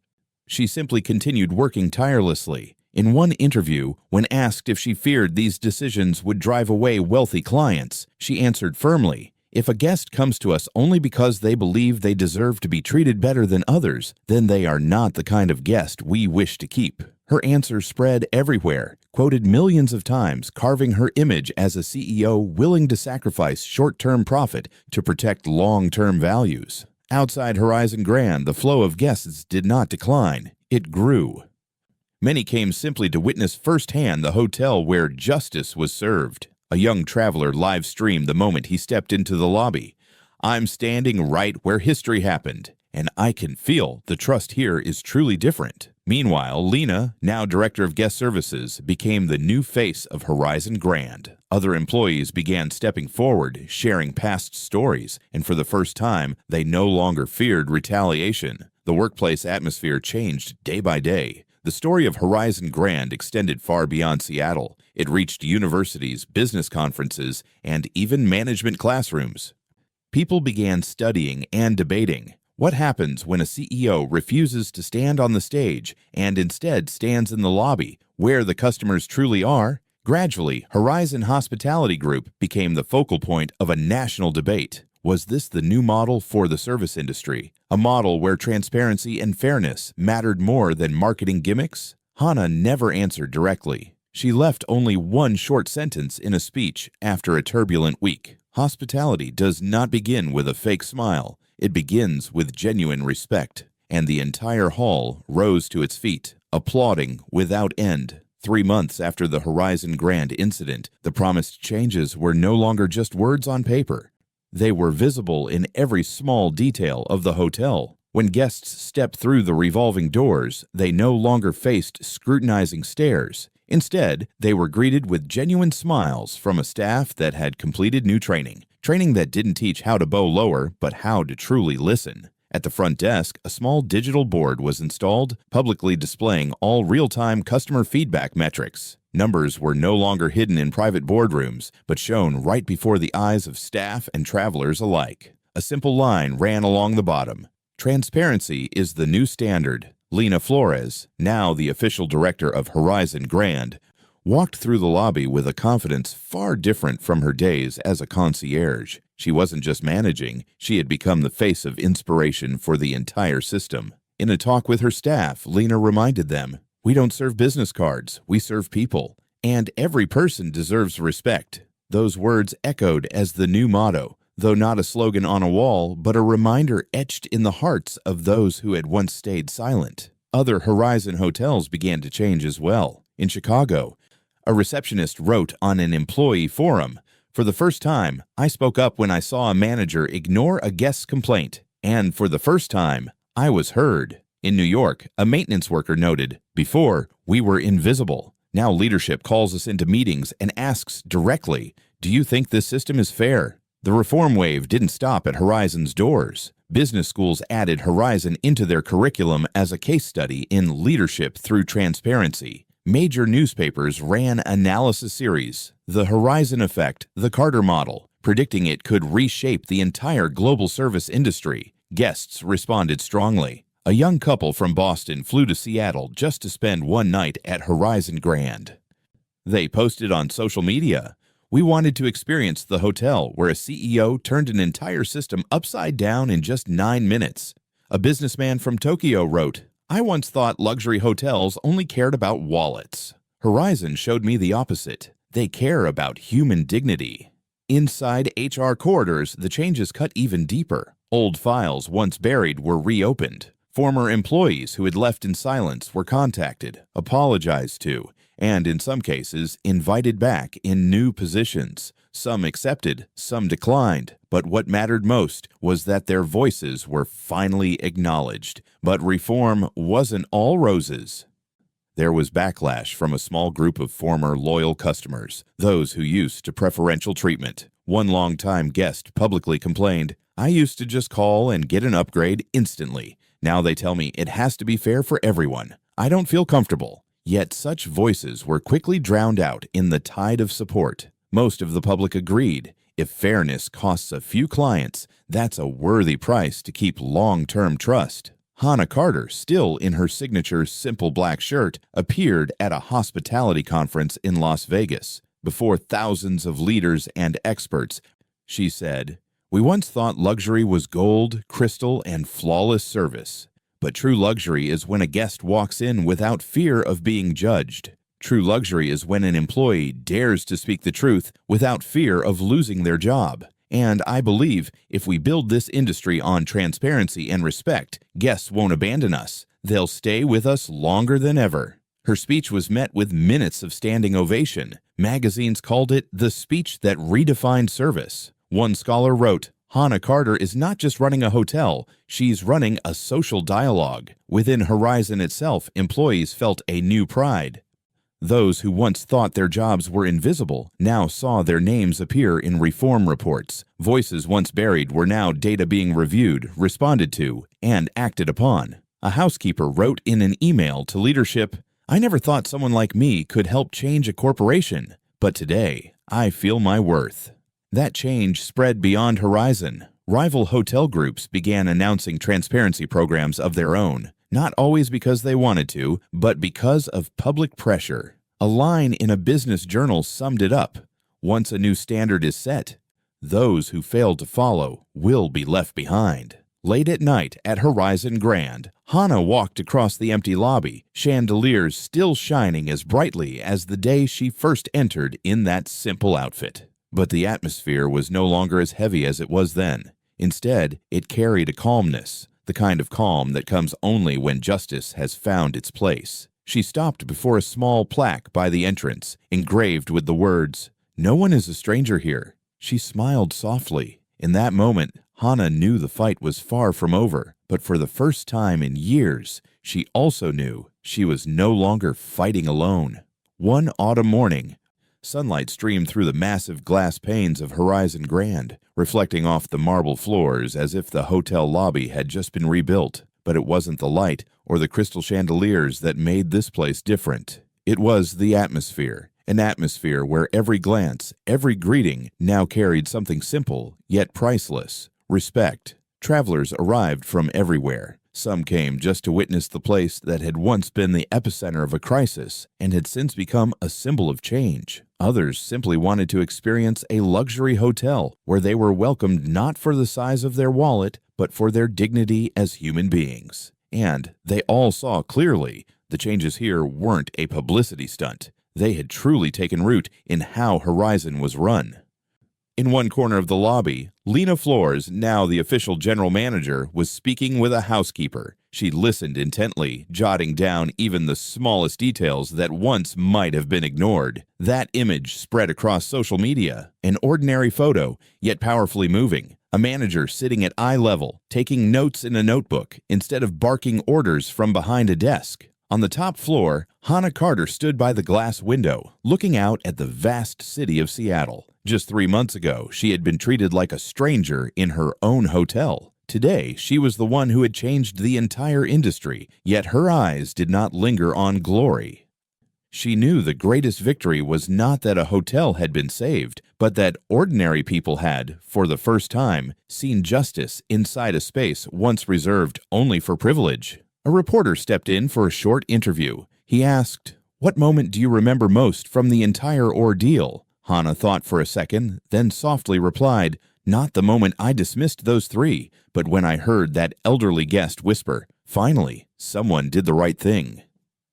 S1: She simply continued working tirelessly. In one interview, when asked if she feared these decisions would drive away wealthy clients, she answered firmly, If a guest comes to us only because they believe they deserve to be treated better than others, then they are not the kind of guest we wish to keep. Her answer spread everywhere, quoted millions of times, carving her image as a CEO willing to sacrifice short-term profit to protect long-term values. Outside Horizon Grand, the flow of guests did not decline. It grew. Many came simply to witness firsthand the hotel where justice was served. A young traveler live-streamed the moment he stepped into the lobby. "I'm standing right where history happened, and I can feel the trust here is truly different." Meanwhile, Lena, now Director of Guest Services, became the new face of Horizon Grand. Other employees began stepping forward, sharing past stories, and for the first time, they no longer feared retaliation. The workplace atmosphere changed day by day. The story of Horizon Grand extended far beyond Seattle. It reached universities, business conferences, and even management classrooms. People began studying and debating. What happens when a CEO refuses to stand on the stage and instead stands in the lobby, where the customers truly are? Gradually, Horizon Hospitality Group became the focal point of a national debate. Was this the new model for the service industry? A model where transparency and fairness mattered more than marketing gimmicks? Hannah never answered directly. She left only one short sentence in a speech after a turbulent week. Hospitality does not begin with a fake smile. It begins with genuine respect. And the entire hall rose to its feet, applauding without end. 3 months after the Horizon Grand incident, the promised changes were no longer just words on paper. They were visible in every small detail of the hotel. When guests stepped through the revolving doors, they no longer faced scrutinizing stares. Instead, they were greeted with genuine smiles from a staff that had completed new training that didn't teach how to bow lower, but how to truly listen. At the front desk, a small digital board was installed, publicly displaying all real-time customer feedback metrics. Numbers were no longer hidden in private boardrooms, but shown right before the eyes of staff and travelers alike. A simple line ran along the bottom. "Transparency is the new standard." Lena Flores, now the official director of Horizon Grand, walked through the lobby with a confidence far different from her days as a concierge. She wasn't just managing, she had become the face of inspiration for the entire system. In a talk with her staff, Lena reminded them, "We don't serve business cards, we serve people, and every person deserves respect." Those words echoed as the new motto, though not a slogan on a wall, but a reminder etched in the hearts of those who had once stayed silent. Other Horizon hotels began to change as well. In Chicago, a receptionist wrote on an employee forum, "For the first time, I spoke up when I saw a manager ignore a guest's complaint, and for the first time, I was heard." In New York, a maintenance worker noted, "Before, we were invisible. Now leadership calls us into meetings and asks directly, 'Do you think this system is fair?'" The reform wave didn't stop at Horizon's doors. Business schools added Horizon into their curriculum as a case study in leadership through transparency. Major newspapers ran analysis series, The Horizon Effect, the Carter Model, predicting it could reshape the entire global service industry. Guests responded strongly. A young couple from Boston flew to Seattle just to spend one night at Horizon Grand. They posted on social media, "We wanted to experience the hotel where a CEO turned an entire system upside down in just 9 minutes." A businessman from Tokyo wrote, "I once thought luxury hotels only cared about wallets. Horizon showed me the opposite. They care about human dignity." Inside HR corridors, the changes cut even deeper. Old files once buried were reopened. Former employees who had left in silence were contacted, apologized to, and in some cases, invited back in new positions. Some accepted, some declined, but what mattered most was that their voices were finally acknowledged. But reform wasn't all roses. There was backlash from a small group of former loyal customers, those who used to preferential treatment. One longtime guest publicly complained, "I used to just call and get an upgrade instantly. Now they tell me it has to be fair for everyone. I don't feel comfortable." Yet such voices were quickly drowned out in the tide of support. Most of the public agreed, if fairness costs a few clients, that's a worthy price to keep long-term trust. Hannah Carter, still in her signature simple black shirt, appeared at a hospitality conference in Las Vegas. Before thousands of leaders and experts, she said, We once thought luxury was gold, crystal, and flawless service. But true luxury is when a guest walks in without fear of being judged. True luxury is when an employee dares to speak the truth without fear of losing their job. And I believe if we build this industry on transparency and respect, guests won't abandon us. They'll stay with us longer than ever. Her speech was met with minutes of standing ovation. Magazines called it the speech that redefined service. One scholar wrote, "Hannah Carter is not just running a hotel, she's running a social dialogue." Within Horizon itself, employees felt a new pride. Those who once thought their jobs were invisible now saw their names appear in reform reports. Voices once buried were now data being reviewed, responded to, and acted upon. A housekeeper wrote in an email to leadership, "I never thought someone like me could help change a corporation, but today I feel my worth." That change spread beyond Horizon. Rival hotel groups began announcing transparency programs of their own, not always because they wanted to, but because of public pressure. A line in a business journal summed it up. Once a new standard is set, those who fail to follow will be left behind. Late at night at Horizon Grand, Hannah walked across the empty lobby, chandeliers still shining as brightly as the day she first entered in that simple outfit. But the atmosphere was no longer as heavy as it was then. Instead, it carried a calmness, the kind of calm that comes only when justice has found its place. She stopped before a small plaque by the entrance, engraved with the words, "No one is a stranger here." She smiled softly. In that moment, Hannah knew the fight was far from over, but for the first time in years, she also knew she was no longer fighting alone. One autumn morning, sunlight streamed through the massive glass panes of Horizon Grand, reflecting off the marble floors as if the hotel lobby had just been rebuilt. But it wasn't the light or the crystal chandeliers that made this place different. It was the atmosphere, an atmosphere where every glance, every greeting now carried something simple yet priceless: respect. Travelers arrived from everywhere. Some came just to witness the place that had once been the epicenter of a crisis and had since become a symbol of change. Others simply wanted to experience a luxury hotel where they were welcomed not for the size of their wallet, but for their dignity as human beings. And they all saw clearly the changes here weren't a publicity stunt. They had truly taken root in how Horizon was run. In one corner of the lobby, Lena Flores, now the official general manager, was speaking with a housekeeper. She listened intently, jotting down even the smallest details that once might have been ignored. That image spread across social media, an ordinary photo, yet powerfully moving. A manager sitting at eye level, taking notes in a notebook instead of barking orders from behind a desk. On the top floor, Hannah Carter stood by the glass window, looking out at the vast city of Seattle. Just 3 months ago, she had been treated like a stranger in her own hotel. Today, she was the one who had changed the entire industry, yet her eyes did not linger on glory. She knew the greatest victory was not that a hotel had been saved, but that ordinary people had, for the first time, seen justice inside a space once reserved only for privilege. A reporter stepped in for a short interview. He asked, "What moment do you remember most from the entire ordeal?" Hannah thought for a second, then softly replied, "Not the moment I dismissed those 3, but when I heard that elderly guest whisper, 'Finally, someone did the right thing.'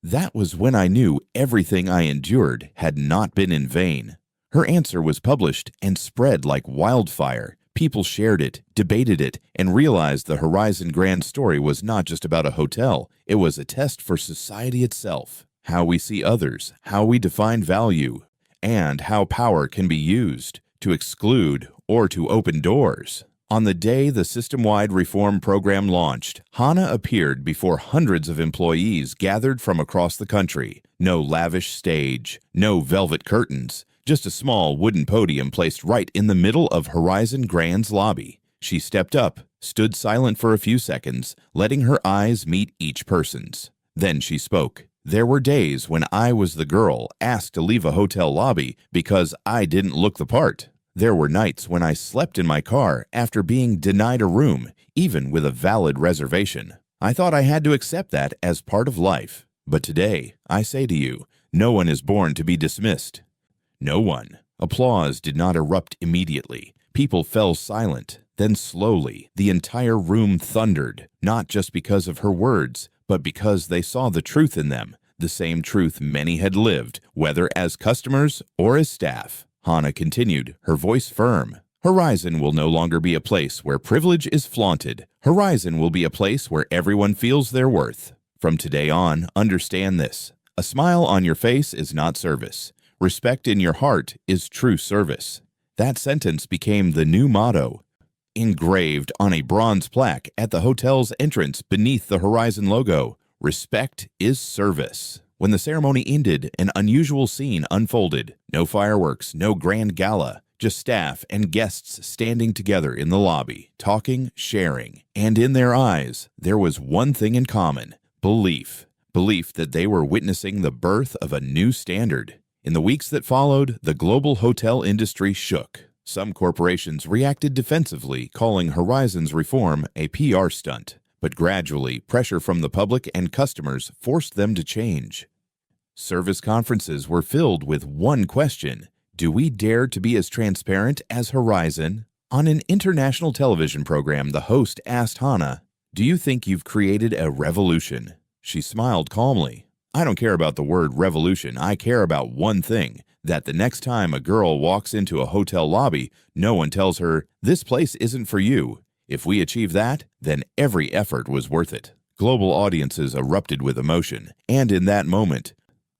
S1: That was when I knew everything I endured had not been in vain." Her answer was published and spread like wildfire. People shared it, debated it, and realized the Horizon Grand story was not just about a hotel. It was a test for society itself, how we see others, how we define value, and how power can be used to exclude or to open doors. On the day the system-wide reform program launched, Hannah appeared before hundreds of employees gathered from across the country. No lavish stage, no velvet curtains, just a small wooden podium placed right in the middle of Horizon Grand's lobby. She stepped up, stood silent for a few seconds, letting her eyes meet each person's. Then she spoke. "There were days when I was the girl asked to leave a hotel lobby because I didn't look the part. There were nights when I slept in my car after being denied a room, even with a valid reservation. I thought I had to accept that as part of life. But today, I say to you, no one is born to be dismissed. No one." Applause did not erupt immediately. People fell silent. Then slowly, the entire room thundered, not just because of her words, but because they saw the truth in them, the same truth many had lived, whether as customers or as staff. Hannah continued, her voice firm. Horizon will no longer be a place where privilege is flaunted. Horizon will be a place where everyone feels their worth. From today on, understand this. A smile on your face is not service. Respect in your heart is true service. That sentence became the new motto, engraved on a bronze plaque at the hotel's entrance beneath the Horizon logo. Respect is service. When the ceremony ended, an unusual scene unfolded. No fireworks, no grand gala, just staff and guests standing together in the lobby, talking, sharing. And in their eyes, there was one thing in common: belief. Belief that they were witnessing the birth of a new standard. In the weeks that followed, the global hotel industry shook. Some corporations reacted defensively, calling Horizon's reform a PR stunt. But gradually, pressure from the public and customers forced them to change. Service conferences were filled with one question: do we dare to be as transparent as Horizon? On an international television program, the host asked Hannah, "Do you think you've created a revolution?" She smiled calmly. "I don't care about the word revolution. I care about one thing, that the next time a girl walks into a hotel lobby, no one tells her, 'This place isn't for you.' If we achieve that, then every effort was worth it." Global audiences erupted with emotion, and in that moment,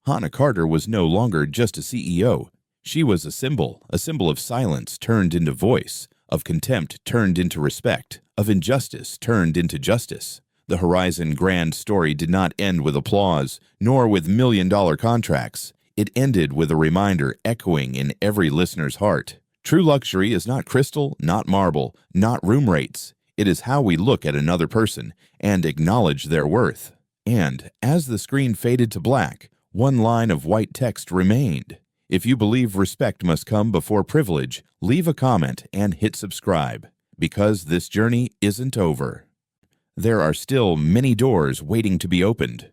S1: Hannah Carter was no longer just a CEO. She was a symbol of silence turned into voice, of contempt turned into respect, of injustice turned into justice. The Horizon grand story did not end with applause, nor with million-dollar contracts. It ended with a reminder echoing in every listener's heart. True luxury is not crystal, not marble, not room rates. It is how we look at another person and acknowledge their worth. And as the screen faded to black, one line of white text remained. If you believe respect must come before privilege, leave a comment and hit subscribe, because this journey isn't over. There are still many doors waiting to be opened.